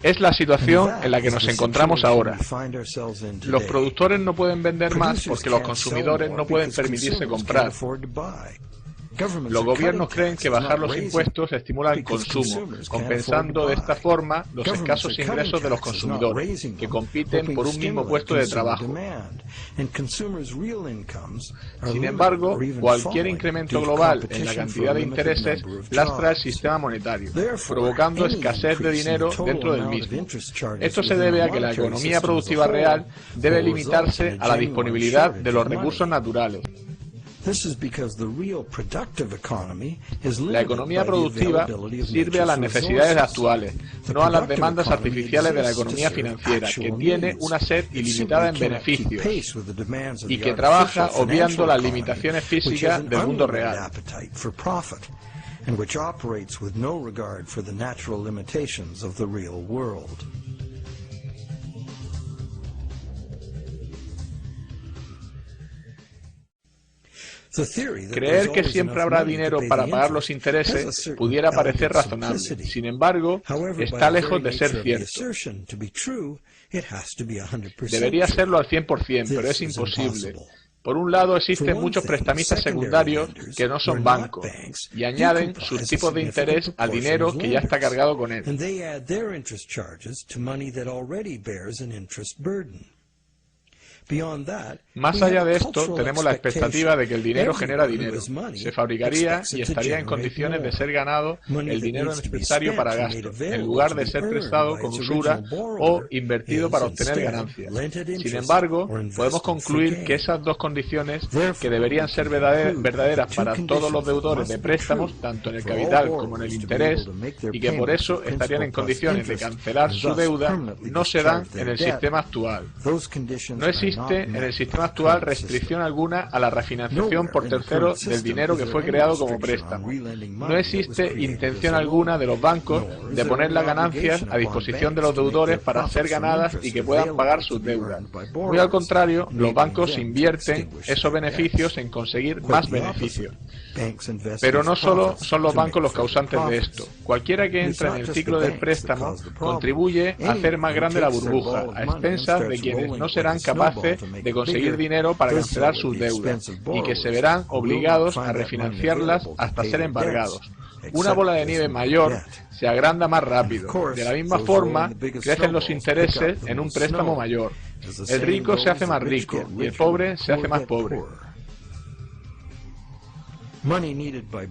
Es la situación en la que nos encontramos ahora. Los productores no pueden vender más porque los consumidores no pueden permitirse comprar. Los gobiernos creen que bajar los impuestos estimula el consumo, compensando de esta forma los escasos ingresos de los consumidores, que compiten por un mismo puesto de trabajo. Sin embargo, cualquier incremento global en la cantidad de intereses lastra el sistema monetario, provocando escasez de dinero dentro del mismo. Esto se debe a que la economía productiva real debe limitarse a la disponibilidad de los recursos naturales. La economía productiva sirve a las necesidades actuales, no a las demandas artificiales de la economía financiera, que tiene una sed ilimitada en beneficios y que trabaja obviando las limitaciones físicas del mundo real. Creer que siempre habrá dinero para pagar los intereses pudiera parecer razonable. Sin embargo, está lejos de ser cierto. Debería serlo al 100%, pero es imposible. Por un lado, existen muchos prestamistas secundarios que no son bancos y añaden sus tipos de interés al dinero que ya está cargado con él. Más allá de esto, tenemos la expectativa de que el dinero genera dinero. Se fabricaría y estaría en condiciones de ser ganado el dinero necesario para gasto, en lugar de ser prestado con usura o invertido para obtener ganancias. Sin embargo, podemos concluir que esas dos condiciones, que deberían ser verdaderas para todos los deudores de préstamos, tanto en el capital como en el interés, y que por eso estarían en condiciones de cancelar su deuda, no se dan en el sistema actual. No existe en el sistema actual restricción alguna a la refinanciación por terceros del dinero que fue creado como préstamo. No existe intención alguna de los bancos de poner las ganancias a disposición de los deudores para ser ganadas y que puedan pagar sus deudas. Muy al contrario, los bancos invierten esos beneficios en conseguir más beneficios. Pero no solo son los bancos los causantes de esto. Cualquiera que entra en el ciclo del préstamo contribuye a hacer más grande la burbuja, a expensas de quienes no serán capaces de conseguir dinero para cancelar sus deudas y que se verán obligados a refinanciarlas hasta ser embargados. Una bola de nieve mayor se agranda más rápido. De la misma forma, crecen los intereses en un préstamo mayor. El rico se hace más rico y el pobre se hace más pobre.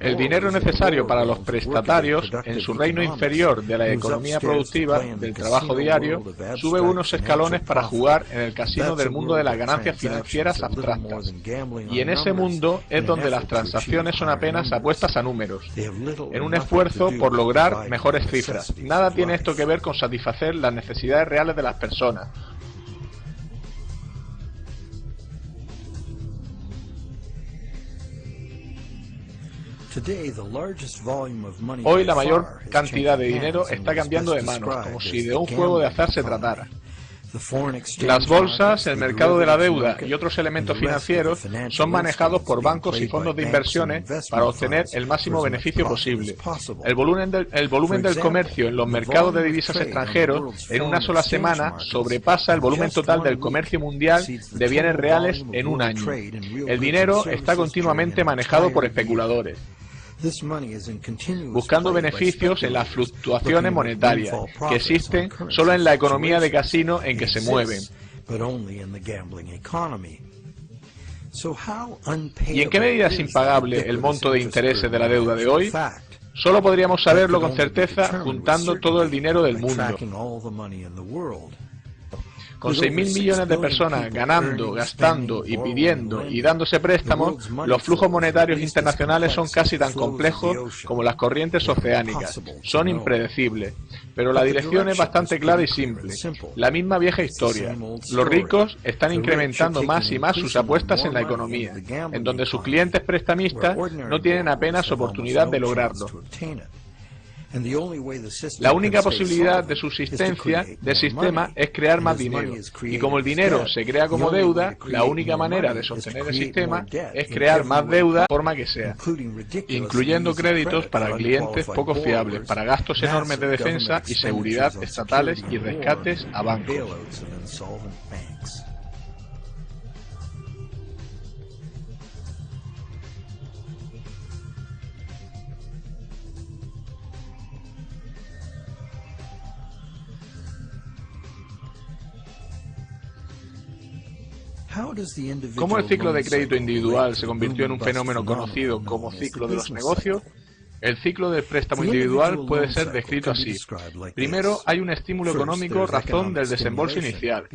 El dinero necesario para los prestatarios, en su reino inferior de la economía productiva, del trabajo diario, sube unos escalones para jugar en el casino del mundo de las ganancias financieras abstractas. Y en ese mundo es donde las transacciones son apenas apuestas a números, en un esfuerzo por lograr mejores cifras. Nada tiene esto que ver con satisfacer las necesidades reales de las personas. Hoy la mayor cantidad de dinero está cambiando de manos, como si de un juego de azar se tratara. Las bolsas, el mercado de la deuda y otros elementos financieros son manejados por bancos y fondos de inversiones para obtener el máximo beneficio posible. El volumen del comercio en los mercados de divisas extranjeros en una sola semana sobrepasa el volumen total del comercio mundial de bienes reales en un año. El dinero está continuamente manejado por especuladores, buscando beneficios en las fluctuaciones monetarias, que existen solo en la economía de casino en que se mueven. ¿Y en qué medida es impagable el monto de intereses de la deuda de hoy? Solo podríamos saberlo con certeza juntando todo el dinero del mundo. Con 6.000 millones de personas ganando, gastando y pidiendo y dándose préstamos, los flujos monetarios internacionales son casi tan complejos como las corrientes oceánicas. Son impredecibles. Pero la dirección es bastante clara y simple. La misma vieja historia. Los ricos están incrementando más y más sus apuestas en la economía, en donde sus clientes prestamistas no tienen apenas oportunidad de lograrlo. La única posibilidad de subsistencia del sistema es crear más dinero, y como el dinero se crea como deuda, la única manera de sostener el sistema es crear más deuda de forma que sea, incluyendo créditos para clientes poco fiables, para gastos enormes de defensa y seguridad estatales y rescates a bancos. ¿Cómo el ciclo de crédito individual se convirtió en un fenómeno conocido como ciclo de los negocios? El ciclo del préstamo individual puede ser descrito así. Primero, hay un estímulo económico razón del desembolso inicial.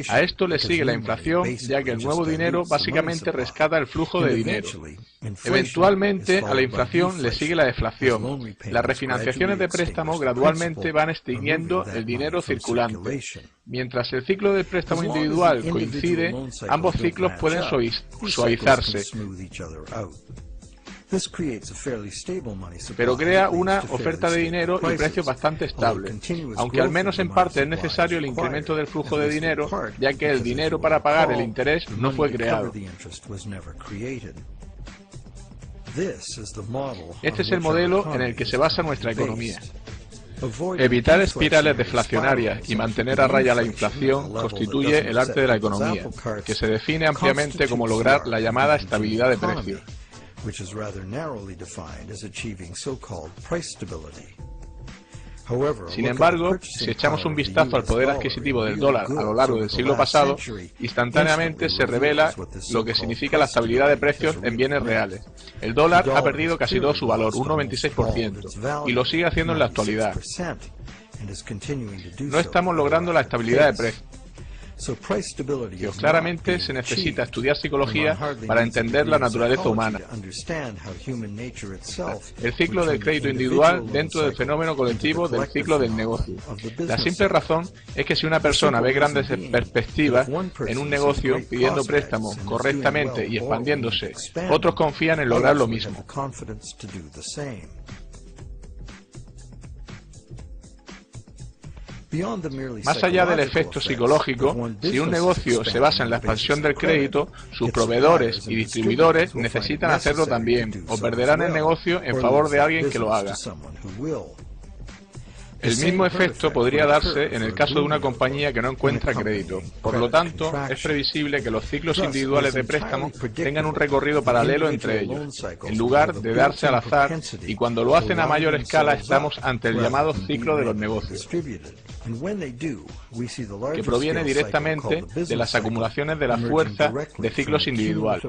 A esto le sigue la inflación, ya que el nuevo dinero básicamente rescata el flujo de dinero. Eventualmente, a la inflación le sigue la deflación. Las refinanciaciones de préstamo gradualmente van extinguiendo el dinero circulante. Mientras el ciclo del préstamo individual coincide, ambos ciclos pueden suavizarse, pero crea una oferta de dinero y precios bastante estables, aunque al menos en parte es necesario el incremento del flujo de dinero, ya que el dinero para pagar el interés no fue creado. Este es el modelo en el que se basa nuestra economía. Evitar espirales deflacionarias y mantener a raya la inflación constituye el arte de la economía, que se define ampliamente como lograr la llamada estabilidad de precios. Sin embargo, si echamos un vistazo al poder adquisitivo del dólar a lo largo del siglo pasado, instantáneamente se revela lo que significa la estabilidad de precios en bienes reales. El dólar ha perdido casi todo su valor, un 96%, y lo sigue haciendo en la actualidad. No estamos logrando la estabilidad de precios. Claramente se necesita estudiar psicología para entender la naturaleza humana. El ciclo del crédito individual dentro del fenómeno colectivo del ciclo del negocio. La simple razón es que si una persona ve grandes perspectivas en un negocio pidiendo préstamos correctamente y expandiéndose, otros confían en lograr lo mismo. Más allá del efecto psicológico, si un negocio se basa en la expansión del crédito, sus proveedores y distribuidores necesitan hacerlo también, o perderán el negocio en favor de alguien que lo haga. El mismo efecto podría darse en el caso de una compañía que no encuentra crédito. Por lo tanto, es previsible que los ciclos individuales de préstamo tengan un recorrido paralelo entre ellos, en lugar de darse al azar, y cuando lo hacen a mayor escala estamos ante el llamado ciclo de los negocios, que proviene directamente de las acumulaciones de la fuerza de ciclos individuales.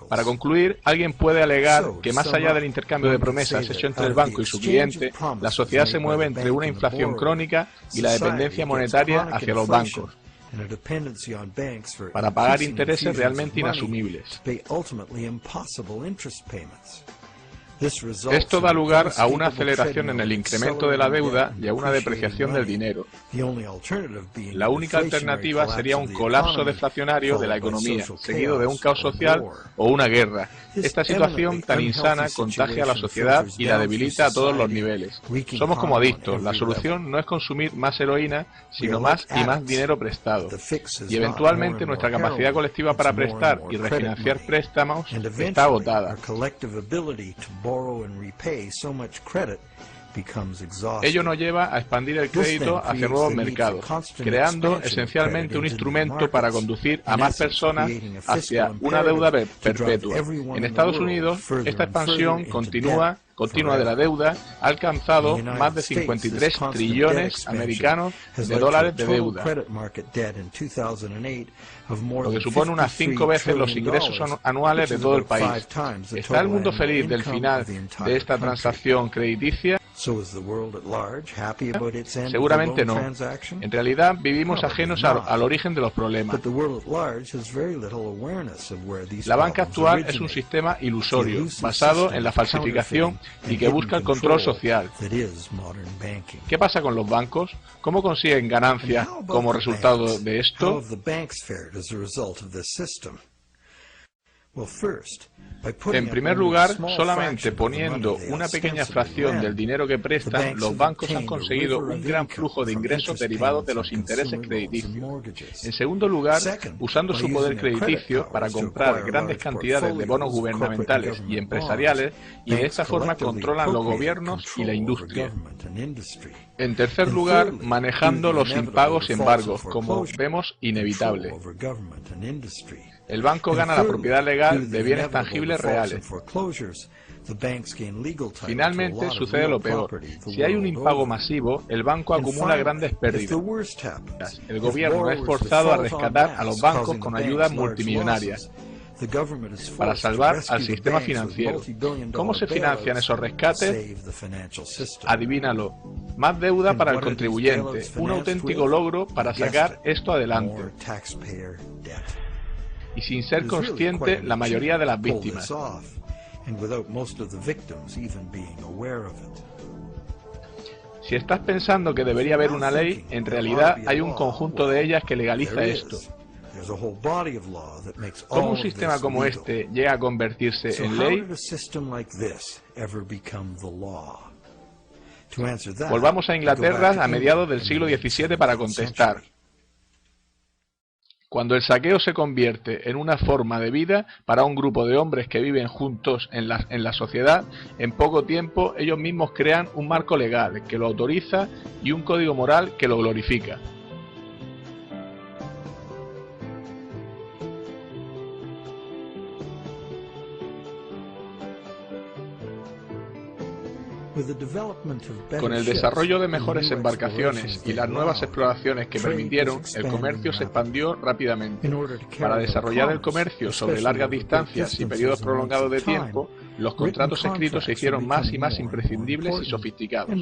Para concluir, alguien puede alegar que más allá del intercambio de promesas hecho entre el banco y su cliente, la sociedad se mueve entre una inflación crónica y la dependencia monetaria hacia los bancos, para pagar intereses realmente inasumibles. Esto da lugar a una aceleración en el incremento de la deuda y a una depreciación del dinero. La única alternativa sería un colapso deflacionario de la economía, seguido de un caos social o una guerra. Esta situación tan insana contagia a la sociedad y la debilita a todos los niveles. Somos como adictos. La solución no es consumir más heroína, sino más y más dinero prestado. Y eventualmente nuestra capacidad colectiva para prestar y refinanciar préstamos está agotada. Ello nos lleva a expandir el crédito hacia nuevos mercados, creando esencialmente un instrumento para conducir a más personas hacia una deuda perpetua. En Estados Unidos, esta expansión continua de la deuda ha alcanzado más de 53 trillones americanos de dólares de deuda, lo que supone unas 5 veces los ingresos anuales de todo el país. ¿Está el mundo feliz del final de esta transacción crediticia? Seguramente no. En realidad vivimos ajenos al origen de los problemas. La banca actual es un sistema ilusorio, basado en la falsificación y que busca el control social. ¿Qué pasa con los bancos? ¿Cómo consiguen ganancias como resultado de esto? En primer lugar, solamente poniendo una pequeña fracción del dinero que prestan, los bancos han conseguido un gran flujo de ingresos derivados de los intereses crediticios. En segundo lugar, usando su poder crediticio para comprar grandes cantidades de bonos gubernamentales y empresariales, y de esta forma controlan los gobiernos y la industria. En tercer lugar, manejando los impagos y embargos, como vemos inevitable. El banco gana la propiedad legal de bienes tangibles reales. Finalmente sucede lo peor. Si hay un impago masivo, el banco acumula grandes pérdidas. El gobierno es forzado a rescatar a los bancos con ayudas multimillonarias para salvar al sistema financiero. ¿Cómo se financian esos rescates? Adivínalo. Más deuda para el contribuyente. Un auténtico logro para sacar esto adelante. Y sin ser consciente la mayoría de las víctimas. Si estás pensando que debería haber una ley, en realidad hay un conjunto de ellas que legaliza esto. ¿Cómo un sistema como este llega a convertirse en ley? Volvamos a Inglaterra a mediados del siglo XVII para contestar. Cuando el saqueo se convierte en una forma de vida para un grupo de hombres que viven juntos en la sociedad, en poco tiempo ellos mismos crean un marco legal que lo autoriza y un código moral que lo glorifica. Con el desarrollo de mejores embarcaciones y las nuevas exploraciones que permitieron, el comercio se expandió rápidamente. Para desarrollar el comercio sobre largas distancias y periodos prolongados de tiempo, los contratos escritos se hicieron más y más imprescindibles y sofisticados.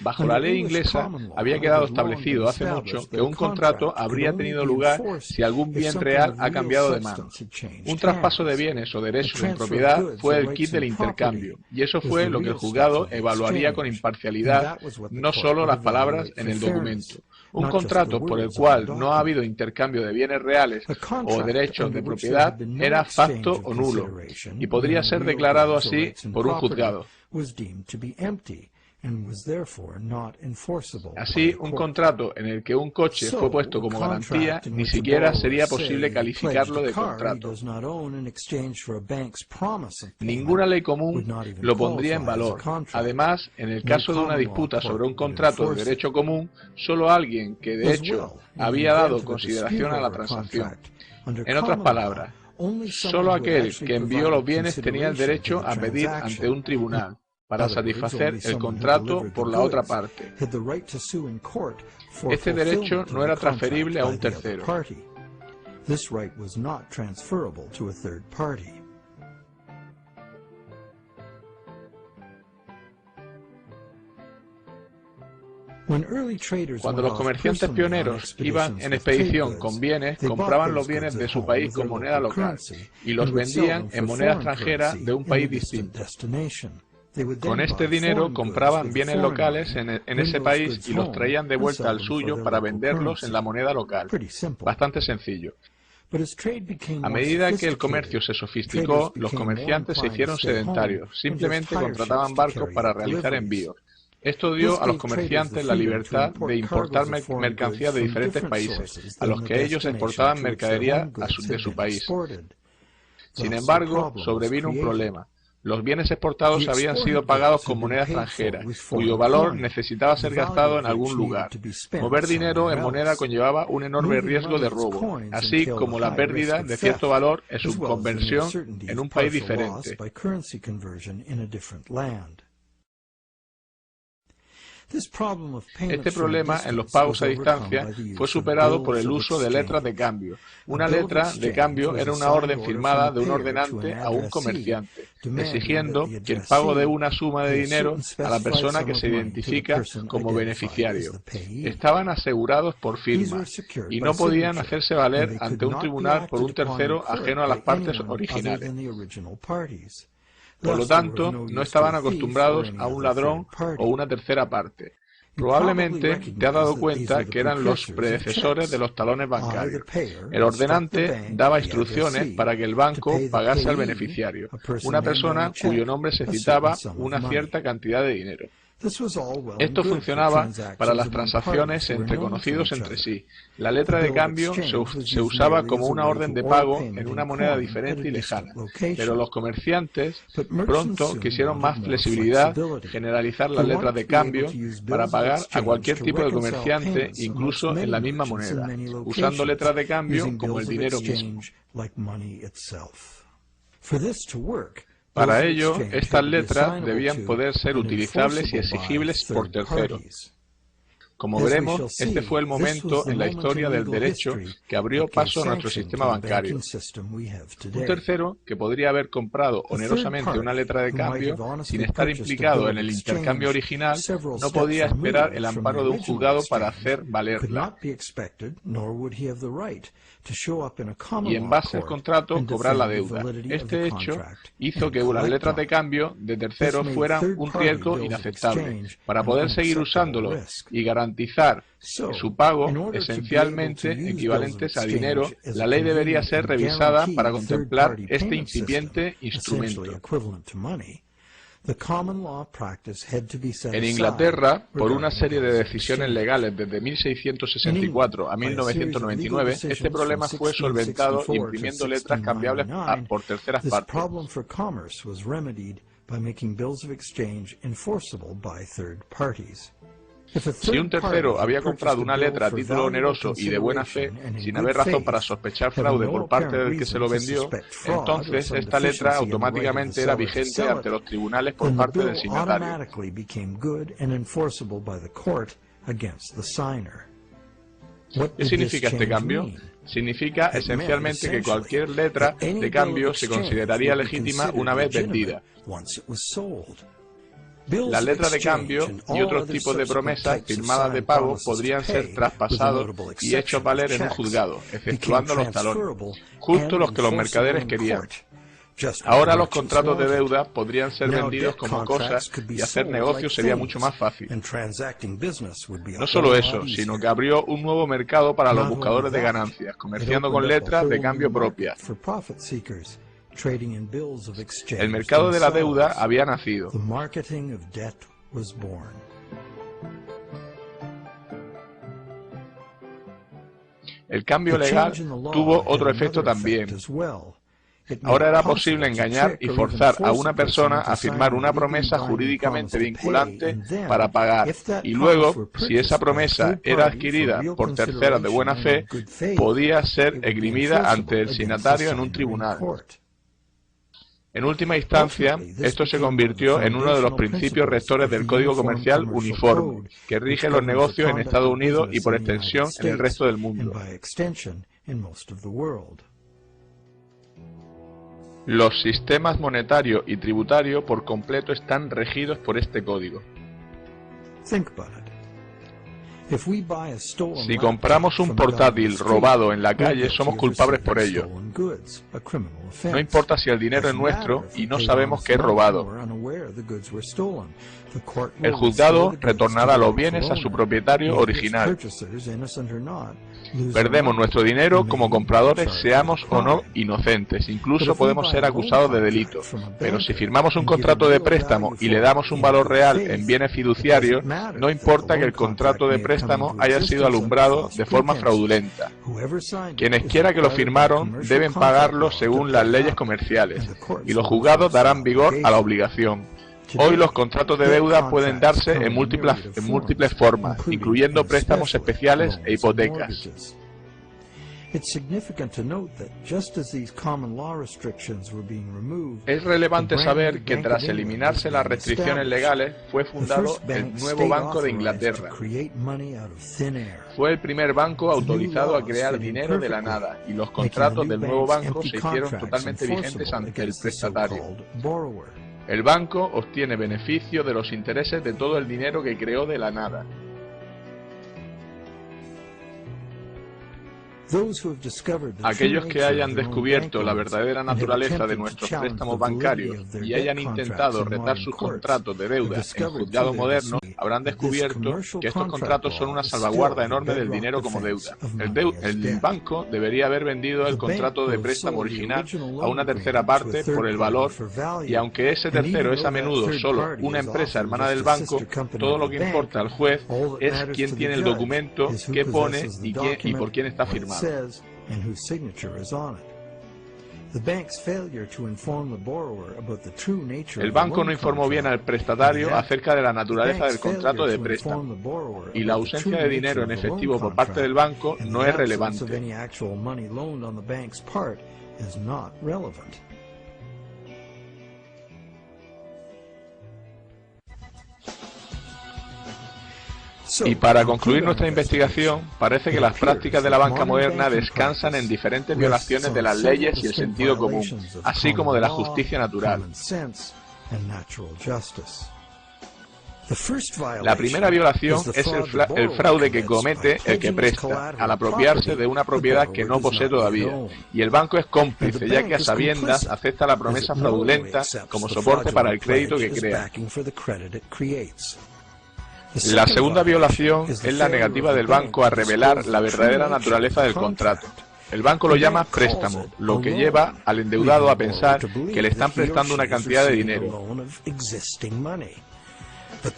Bajo la ley inglesa había quedado establecido hace mucho que un contrato habría tenido lugar si algún bien real ha cambiado de manos. Un traspaso de bienes o derechos en propiedad fue el kit del intercambio, y eso fue lo que el juzgado evaluaría con imparcialidad, no solo las palabras en el documento. Un contrato por el cual no ha habido intercambio de bienes reales o derechos de propiedad era facto o nulo, y podría ser declarado así por un juzgado. Así, un contrato en el que un coche fue puesto como garantía ni siquiera sería posible calificarlo de contrato. Ninguna ley común lo pondría en valor. Además, en el caso de una disputa sobre un contrato de derecho común, solo alguien que de hecho había dado consideración a la transacción. En otras palabras, solo aquel que envió los bienes tenía el derecho a pedir ante un tribunal para satisfacer el contrato por la otra parte. Este derecho no era transferible a un tercero. Cuando los comerciantes pioneros iban en expedición con bienes, compraban los bienes de su país con moneda local y los vendían en moneda extranjera de un país distinto. Con este dinero compraban bienes locales en ese país y los traían de vuelta al suyo para venderlos en la moneda local. Bastante sencillo. A medida que el comercio se sofisticó, los comerciantes se hicieron sedentarios. Simplemente contrataban barcos para realizar envíos. Esto dio a los comerciantes la libertad de importar mercancías de diferentes países, a los que ellos exportaban mercadería de su país. Sin embargo, sobrevino un problema. Los bienes exportados habían sido pagados con moneda extranjera, cuyo valor necesitaba ser gastado en algún lugar. Mover dinero en moneda conllevaba un enorme riesgo de robo, así como la pérdida de cierto valor en su conversión en un país diferente. Este problema en los pagos a distancia fue superado por el uso de letras de cambio. Una letra de cambio era una orden firmada de un ordenante a un comerciante, exigiendo que el pago de una suma de dinero a la persona que se identifica como beneficiario. Estaban asegurados por firma y no podían hacerse valer ante un tribunal por un tercero ajeno a las partes originales. Por lo tanto, no estaban acostumbrados a un ladrón o una tercera parte. Probablemente te has dado cuenta que eran los predecesores de los talones bancarios. El ordenante daba instrucciones para que el banco pagase al beneficiario, una persona cuyo nombre se citaba una cierta cantidad de dinero. Esto funcionaba para las transacciones entre conocidos entre sí. La letra de cambio se usaba como una orden de pago en una moneda diferente y lejana, pero los comerciantes pronto quisieron más flexibilidad, generalizar las letras de cambio para pagar a cualquier tipo de comerciante, incluso en la misma moneda, usando letras de cambio como el dinero mismo. Para ello, estas letras debían poder ser utilizables y exigibles por terceros. Como veremos, este fue el momento en la historia del derecho que abrió paso a nuestro sistema bancario. Un tercero, que podría haber comprado onerosamente una letra de cambio sin estar implicado en el intercambio original, no podía esperar el amparo de un juzgado para hacer valerla. Y en base al contrato cobrar la deuda. Este hecho hizo que las letras de cambio de terceros fueran un riesgo inaceptable. Para poder seguir usándolo y garantizar su pago, esencialmente equivalentes a dinero, la ley debería ser revisada para contemplar este incipiente instrumento. En Inglaterra, por una serie de decisiones legales desde 1664 a 1999, este problema fue solventado imprimiendo letras cambiables por terceras partes. Si un tercero había comprado una letra a título oneroso y de buena fe, sin haber razón para sospechar fraude por parte del que se lo vendió, entonces esta letra automáticamente era vigente ante los tribunales por parte del signatario. ¿Qué significa este cambio? Significa esencialmente que cualquier letra de cambio se consideraría legítima una vez vendida. Las letras de cambio y otros tipos de promesas firmadas de pago podrían ser traspasados y hechos valer en un juzgado, exceptuando los talones, justo los que los mercaderes querían. Ahora los contratos de deuda podrían ser vendidos como cosas y hacer negocio sería mucho más fácil. No solo eso, sino que abrió un nuevo mercado para los buscadores de ganancias, comerciando con letras de cambio propias. El mercado de la deuda había nacido. El cambio legal tuvo otro efecto también. Ahora era posible engañar y forzar a una persona a firmar una promesa jurídicamente vinculante para pagar, y luego, si esa promesa era adquirida por terceros de buena fe, podía ser esgrimida ante el signatario en un tribunal. En última instancia, esto se convirtió en uno de los principios rectores del Código Comercial uniforme, que rige los negocios en Estados Unidos y por extensión en el resto del mundo. Los sistemas monetario y tributario por completo están regidos por este código. Si compramos un portátil robado en la calle, somos culpables por ello. No importa si el dinero es nuestro y no sabemos que es robado. El juzgado retornará los bienes a su propietario original. Perdemos nuestro dinero como compradores, seamos o no inocentes. Incluso podemos ser acusados de delito. Pero si firmamos un contrato de préstamo y le damos un valor real en bienes fiduciarios, no importa que el contrato de préstamo haya sido alumbrado de forma fraudulenta. Quienes quiera que lo firmaron deben pagarlo según las leyes comerciales, y los juzgados darán vigor a la obligación. Hoy los contratos de deuda pueden darse en múltiples formas, incluyendo préstamos especiales e hipotecas. Es relevante saber que tras eliminarse las restricciones legales, fue fundado el nuevo Banco de Inglaterra. Fue el primer banco autorizado a crear dinero de la nada, y los contratos del nuevo banco se hicieron totalmente vigentes ante el prestatario. El banco obtiene beneficio de los intereses de todo el dinero que creó de la nada. Aquellos que hayan descubierto la verdadera naturaleza de nuestros préstamos bancarios y hayan intentado retar sus contratos de deuda en juzgado moderno, habrán descubierto que estos contratos son una salvaguarda enorme del dinero como deuda. El banco debería haber vendido el contrato de préstamo original a una tercera parte por el valor, y aunque ese tercero es a menudo solo una empresa hermana del banco, todo lo que importa al juez es quién tiene el documento, qué pone y por quién está firmado. El banco no informó bien al prestatario acerca de la naturaleza del contrato de préstamo, y la ausencia de dinero en efectivo por parte del banco no es relevante. Y para concluir nuestra investigación, parece que las prácticas de la banca moderna descansan en diferentes violaciones de las leyes y el sentido común, así como de la justicia natural. La primera violación es el fraude que comete el que presta, al apropiarse de una propiedad que no posee todavía, y el banco es cómplice, ya que a sabiendas acepta la promesa fraudulenta como soporte para el crédito que crea. La segunda violación es la negativa del banco a revelar la verdadera naturaleza del contrato. El banco lo llama préstamo, lo que lleva al endeudado a pensar que le están prestando una cantidad de dinero.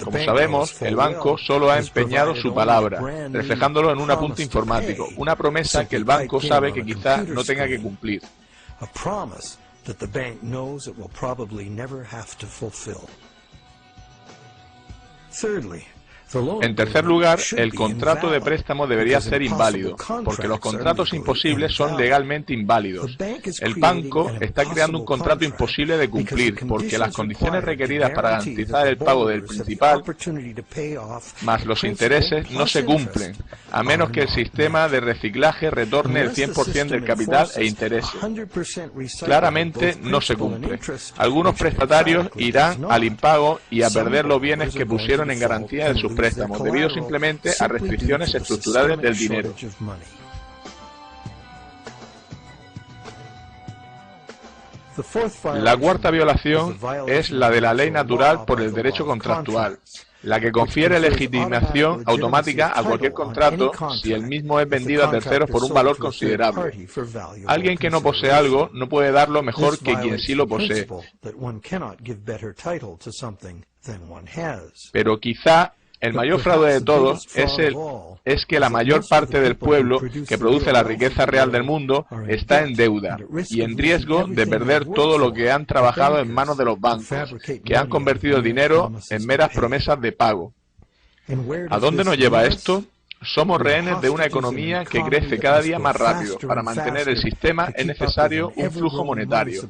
Como sabemos, el banco solo ha empeñado su palabra, reflejándolo en un apunte informático, una promesa que el banco sabe que quizá no tenga que cumplir. En tercer lugar, el contrato de préstamo debería ser inválido, porque los contratos imposibles son legalmente inválidos. El banco está creando un contrato imposible de cumplir, porque las condiciones requeridas para garantizar el pago del principal, más los intereses, no se cumplen, a menos que el sistema de reciclaje retorne el 100% del capital e intereses. Claramente no se cumple. Algunos prestatarios irán al impago y a perder los bienes que pusieron en garantía de sus préstamos, debido simplemente a restricciones estructurales del dinero. La cuarta violación es la de la ley natural por el derecho contractual, la que confiere legitimación automática a cualquier contrato si el mismo es vendido a terceros por un valor considerable. Alguien que no posee algo no puede darlo mejor que quien sí lo posee. Pero quizá el mayor fraude de todos es que la mayor parte del pueblo que produce la riqueza real del mundo está en deuda y en riesgo de perder todo lo que han trabajado en manos de los bancos, que han convertido el dinero en meras promesas de pago. ¿A dónde nos lleva esto? Somos rehenes de una economía que crece cada día más rápido. Para mantener el sistema es necesario un flujo monetario.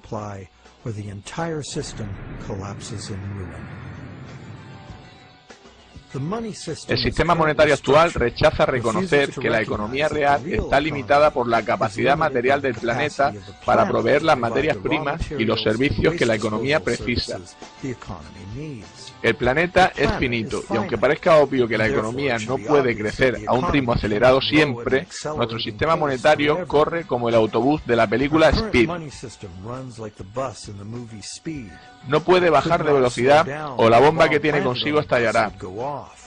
El sistema monetario actual rechaza reconocer que la economía real está limitada por la capacidad material del planeta para proveer las materias primas y los servicios que la economía precisa. El planeta es finito, y aunque parezca obvio que la economía no puede crecer a un ritmo acelerado siempre, nuestro sistema monetario corre como el autobús de la película Speed. No puede bajar de velocidad o la bomba que tiene consigo estallará.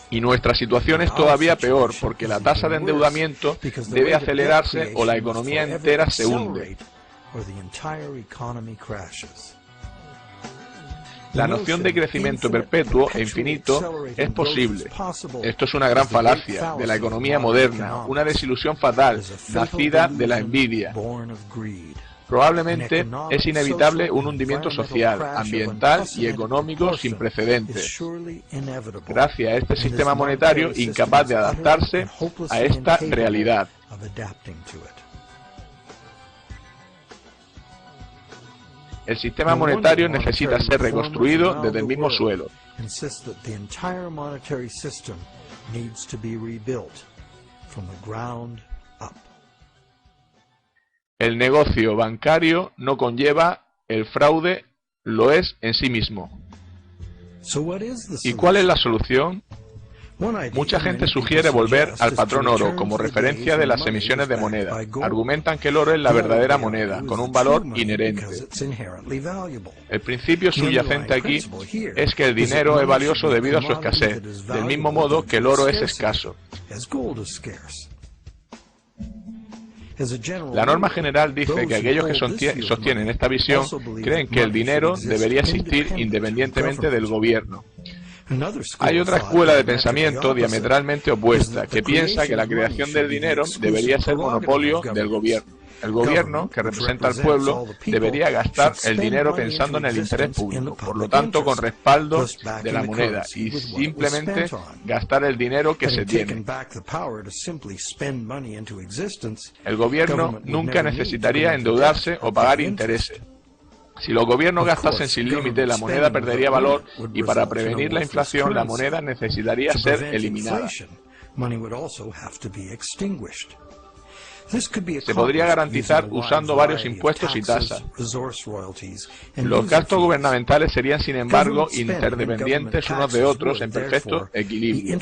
Y nuestra situación es todavía peor, porque la tasa de endeudamiento debe acelerarse o la economía entera se hunde. La noción de crecimiento perpetuo e infinito es posible. Esto es una gran falacia de la economía moderna, una desilusión fatal, nacida de la envidia. Probablemente es inevitable un hundimiento social, ambiental y económico sin precedentes, gracias a este sistema monetario incapaz de adaptarse a esta realidad. El sistema monetario necesita ser reconstruido desde el mismo suelo. El negocio bancario no conlleva el fraude, lo es en sí mismo. ¿Y cuál es la solución? Mucha gente sugiere volver al patrón oro como referencia de las emisiones de moneda. Argumentan que el oro es la verdadera moneda, con un valor inherente. El principio subyacente aquí es que el dinero es valioso debido a su escasez, del mismo modo que el oro es escaso. La norma general dice que aquellos que sostienen esta visión creen que el dinero debería existir independientemente del gobierno. Hay otra escuela de pensamiento diametralmente opuesta, que piensa que la creación del dinero debería ser monopolio del gobierno. El gobierno, que representa al pueblo, debería gastar el dinero pensando en el interés público, por lo tanto con respaldo de la moneda, y simplemente gastar el dinero que se tiene. El gobierno nunca necesitaría endeudarse o pagar intereses. Si los gobiernos gastasen sin límite, la moneda perdería valor y para prevenir la inflación, la moneda necesitaría ser eliminada. Se podría garantizar usando varios impuestos y tasas. Los gastos gubernamentales serían, sin embargo, interdependientes unos de otros en perfecto equilibrio.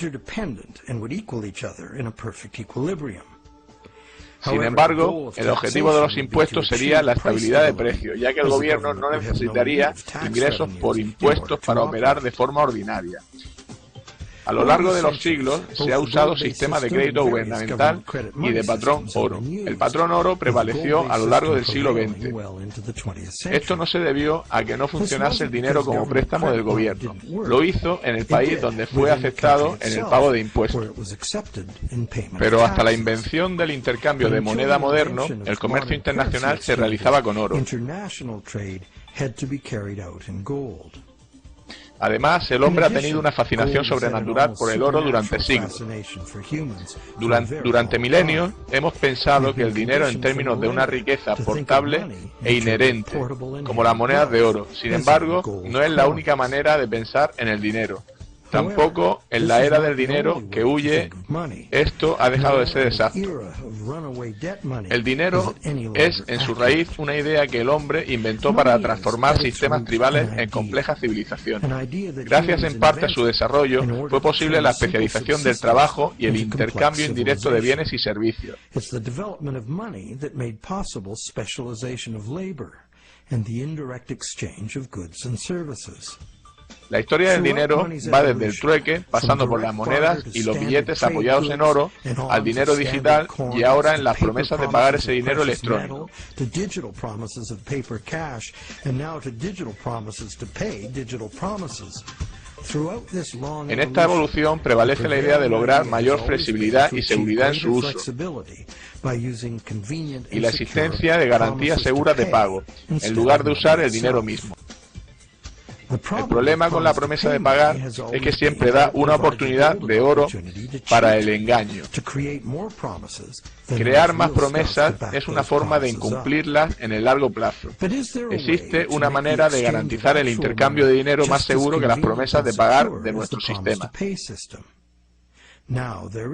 Sin embargo, el objetivo de los impuestos sería la estabilidad de precios, ya que el gobierno no necesitaría ingresos por impuestos para operar de forma ordinaria. A lo largo de los siglos se ha usado sistemas de crédito gubernamental y de patrón oro. El patrón oro prevaleció a lo largo del siglo XX. Esto no se debió a que no funcionase el dinero como préstamo del gobierno. Lo hizo en el país donde fue aceptado en el pago de impuestos. Pero hasta la invención del intercambio de moneda moderno, el comercio internacional se realizaba con oro. Además, el hombre ha tenido una fascinación sobrenatural por el oro durante siglos. Durante milenios hemos pensado que el dinero en términos de una riqueza portable e inherente, como las monedas de oro. Sin embargo, no es la única manera de pensar en el dinero. Tampoco en la era del dinero que huye, esto ha dejado de ser exacto. El dinero es, en su raíz, una idea que el hombre inventó para transformar sistemas tribales en complejas civilizaciones. Gracias en parte a su desarrollo, fue posible la especialización del trabajo y el intercambio indirecto de bienes y servicios. La historia del dinero va desde el trueque, pasando por las monedas y los billetes apoyados en oro, al dinero digital y ahora en las promesas de pagar ese dinero electrónico. En esta evolución prevalece la idea de lograr mayor flexibilidad y seguridad en su uso, y la existencia de garantías seguras de pago, en lugar de usar el dinero mismo. El problema con la promesa de pagar es que siempre da una oportunidad de oro para el engaño. Crear más promesas es una forma de incumplirlas en el largo plazo. Existe una manera de garantizar el intercambio de dinero más seguro que las promesas de pagar de nuestro sistema.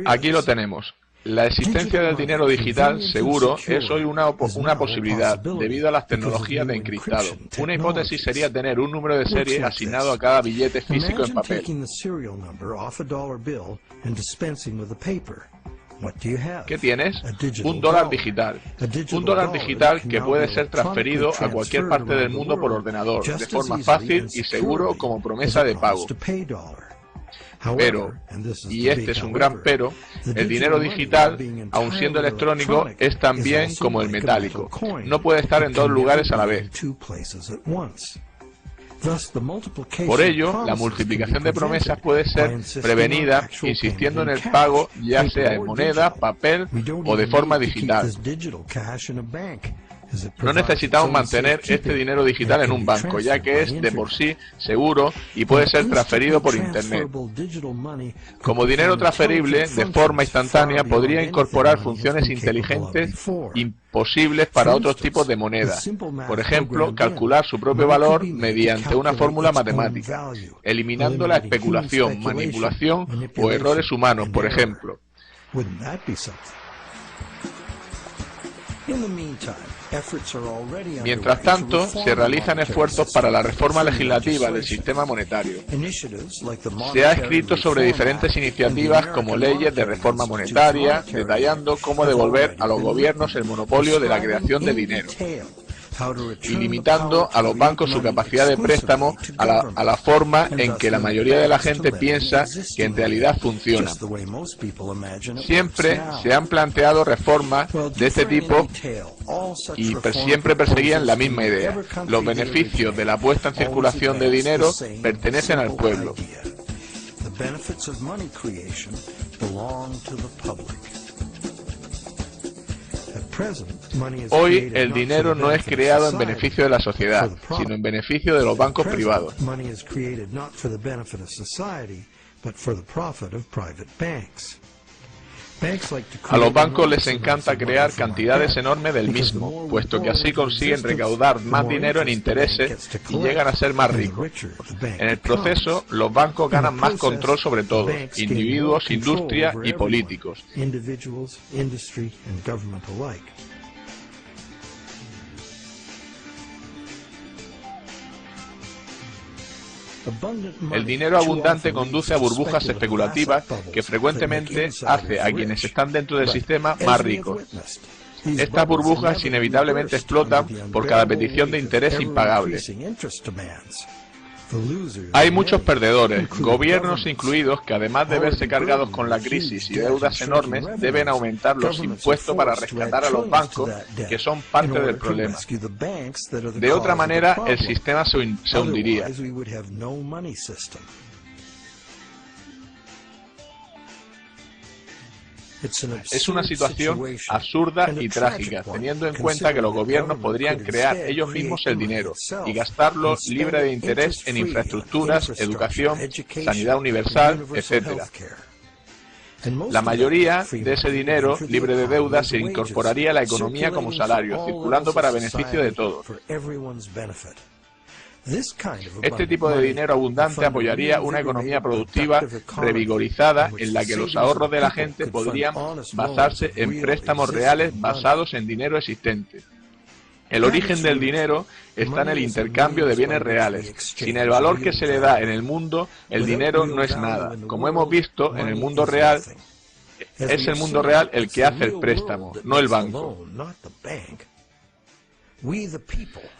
Aquí lo tenemos. La existencia del dinero digital seguro es hoy una posibilidad debido a las tecnologías de encriptado. Una hipótesis sería tener un número de serie asignado a cada billete físico en papel. ¿Qué tienes? Un dólar digital. Un dólar digital que puede ser transferido a cualquier parte del mundo por ordenador, de forma fácil y seguro como promesa de pago. Pero, y este es un gran pero, el dinero digital, aun siendo electrónico, es tan bien como el metálico. No puede estar en dos lugares a la vez. Por ello, la multiplicación de promesas puede ser prevenida insistiendo en el pago ya sea en moneda, papel o de forma digital. No necesitamos mantener este dinero digital en un banco, ya que es de por sí seguro y puede ser transferido por Internet. Como dinero transferible, de forma instantánea, podría incorporar funciones inteligentes imposibles para otros tipos de monedas. Por ejemplo, calcular su propio valor mediante una fórmula matemática, eliminando la especulación, manipulación o errores humanos, por ejemplo. Mientras tanto, se realizan esfuerzos para la reforma legislativa del sistema monetario. Se ha escrito sobre diferentes iniciativas como leyes de reforma monetaria, detallando cómo devolver a los gobiernos el monopolio de la creación de dinero y limitando a los bancos su capacidad de préstamo a la forma en que la mayoría de la gente piensa que en realidad funciona. Siempre se han planteado reformas de este tipo y siempre perseguían la misma idea. Los beneficios de la puesta en circulación de dinero pertenecen al pueblo. Hoy el dinero no es creado en beneficio de la sociedad, sino en beneficio de los bancos privados. A los bancos les encanta crear cantidades enormes del mismo, puesto que así consiguen recaudar más dinero en intereses y llegan a ser más ricos. En el proceso, los bancos ganan más control sobre todos, individuos, industria y políticos. El dinero abundante conduce a burbujas especulativas que frecuentemente hace a quienes están dentro del sistema más ricos. Estas burbujas inevitablemente explotan por cada petición de interés impagable. Hay muchos perdedores, gobiernos incluidos, que además de verse cargados con la crisis y deudas enormes, deben aumentar los impuestos para rescatar a los bancos, que son parte del problema. De otra manera, el sistema se hundiría. Es una situación absurda y trágica, teniendo en cuenta que los gobiernos podrían crear ellos mismos el dinero y gastarlo libre de interés en infraestructuras, educación, sanidad universal, etc. La mayoría de ese dinero, libre de deuda, se incorporaría a la economía como salario, circulando para beneficio de todos. Este tipo de dinero abundante apoyaría una economía productiva revigorizada en la que los ahorros de la gente podrían basarse en préstamos reales basados en dinero existente. El origen del dinero está en el intercambio de bienes reales. Sin el valor que se le da en el mundo, el dinero no es nada. Como hemos visto, en el mundo real, es el mundo real el que hace el préstamo, no el banco.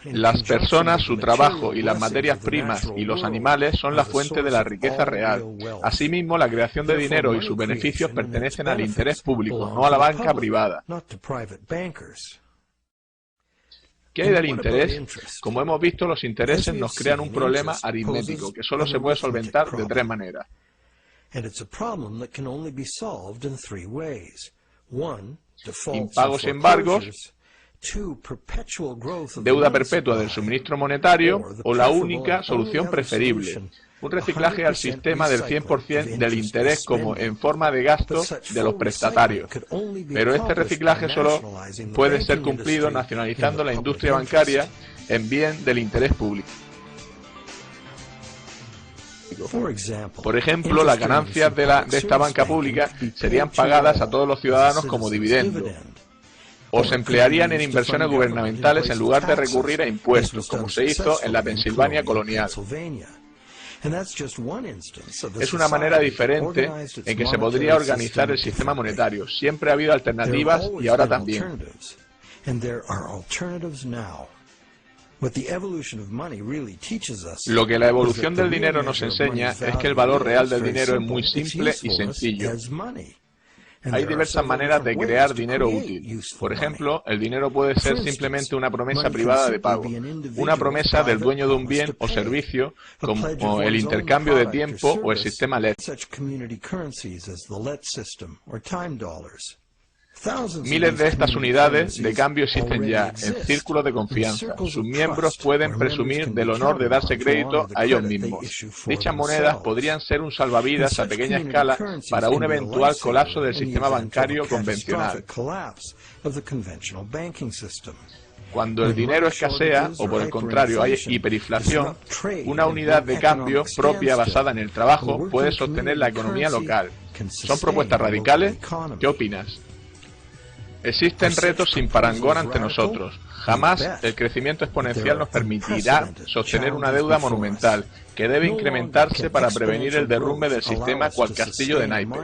Las personas, su trabajo y las materias primas y los animales son la fuente de la riqueza real. Asimismo, la creación de dinero y sus beneficios pertenecen al interés público, no a la banca privada. ¿Qué hay del interés? Como hemos visto, los intereses nos crean un problema aritmético que solo se puede solventar de tres maneras. Impagos y embargos, deuda perpetua del suministro monetario o la única solución preferible, un reciclaje al sistema del 100% del interés como en forma de gasto de los prestatarios. Pero este reciclaje solo puede ser cumplido nacionalizando la industria bancaria en bien del interés público. Por ejemplo, las ganancias de esta banca pública serían pagadas a todos los ciudadanos como dividendo, o se emplearían en inversiones gubernamentales en lugar de recurrir a impuestos, como se hizo en la Pensilvania colonial. Es una manera diferente en que se podría organizar el sistema monetario. Siempre ha habido alternativas y ahora también. Lo que la evolución del dinero nos enseña es que el valor real del dinero es muy simple y sencillo. Hay diversas maneras de crear dinero útil. Por ejemplo, el dinero puede ser simplemente una promesa privada de pago, una promesa del dueño de un bien o servicio, como el intercambio de tiempo o el sistema LED. Miles de estas unidades de cambio existen ya, en círculos de confianza. Sus miembros pueden presumir del honor de darse crédito a ellos mismos. Dichas monedas podrían ser un salvavidas a pequeña escala para un eventual colapso del sistema bancario convencional. Cuando el dinero escasea, o por el contrario hay hiperinflación, una unidad de cambio propia basada en el trabajo puede sostener la economía local. ¿Son propuestas radicales? ¿Qué opinas? Existen retos sin parangón ante nosotros. Jamás el crecimiento exponencial nos permitirá sostener una deuda monumental, que debe incrementarse para prevenir el derrumbe del sistema cual castillo de naipes.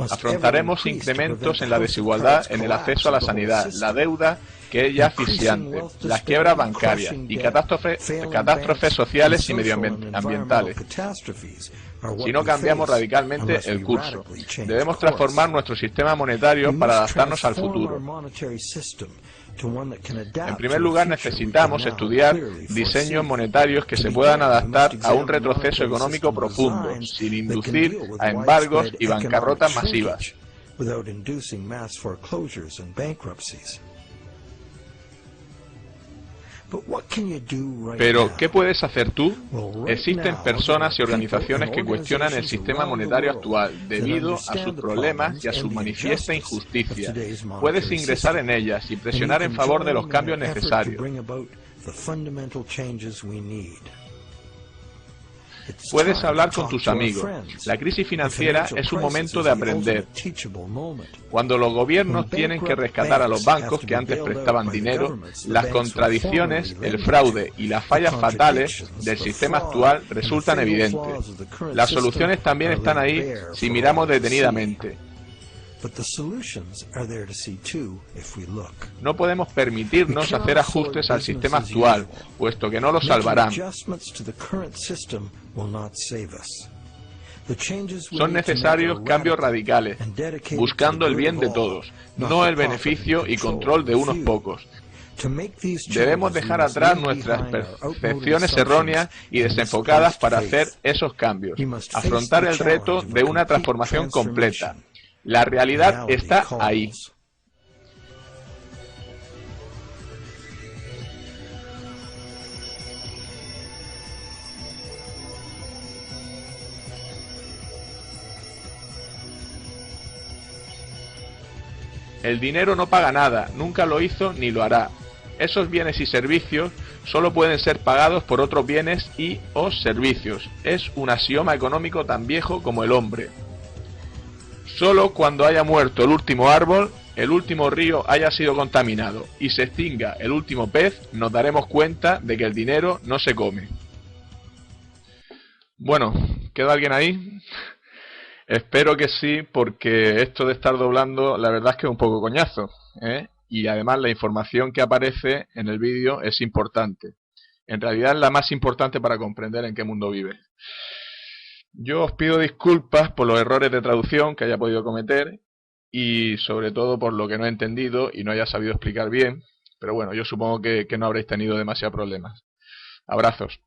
Afrontaremos incrementos en la desigualdad en el acceso a la sanidad, la deuda, que es ya asfixiante, las quiebras bancarias y catástrofes sociales y medioambientales. Si no cambiamos radicalmente el curso, debemos transformar nuestro sistema monetario para adaptarnos al futuro. En primer lugar, necesitamos estudiar diseños monetarios que se puedan adaptar a un retroceso económico profundo, sin inducir a embargos y bancarrotas masivas. Pero, ¿qué puedes hacer tú? Existen personas y organizaciones que cuestionan el sistema monetario actual debido a sus problemas y a su manifiesta injusticia. Puedes ingresar en ellas y presionar en favor de los cambios necesarios. Puedes hablar con tus amigos. La crisis financiera es un momento de aprender. Cuando los gobiernos tienen que rescatar a los bancos que antes prestaban dinero, las contradicciones, el fraude y las fallas fatales del sistema actual resultan evidentes. Las soluciones también están ahí si miramos detenidamente. No podemos permitirnos hacer ajustes al sistema actual, puesto que no lo salvarán. Son necesarios cambios radicales, buscando el bien de todos, no el beneficio y control de unos pocos. Debemos dejar atrás nuestras percepciones erróneas y desenfocadas para hacer esos cambios, afrontar el reto de una transformación completa. La realidad está ahí. El dinero no paga nada, nunca lo hizo ni lo hará. Esos bienes y servicios solo pueden ser pagados por otros bienes y o servicios. Es un axioma económico tan viejo como el hombre. Solo cuando haya muerto el último árbol, el último río haya sido contaminado y se extinga el último pez, nos daremos cuenta de que el dinero no se come. Bueno, ¿queda alguien ahí? Espero que sí, porque esto de estar doblando, la verdad es que es un poco coñazo, ¿eh? Y además la información que aparece en el vídeo es importante. En realidad es la más importante para comprender en qué mundo vive. Yo os pido disculpas por los errores de traducción que haya podido cometer y sobre todo por lo que no he entendido y no haya sabido explicar bien, pero bueno, yo supongo que no habréis tenido demasiados problemas. Abrazos.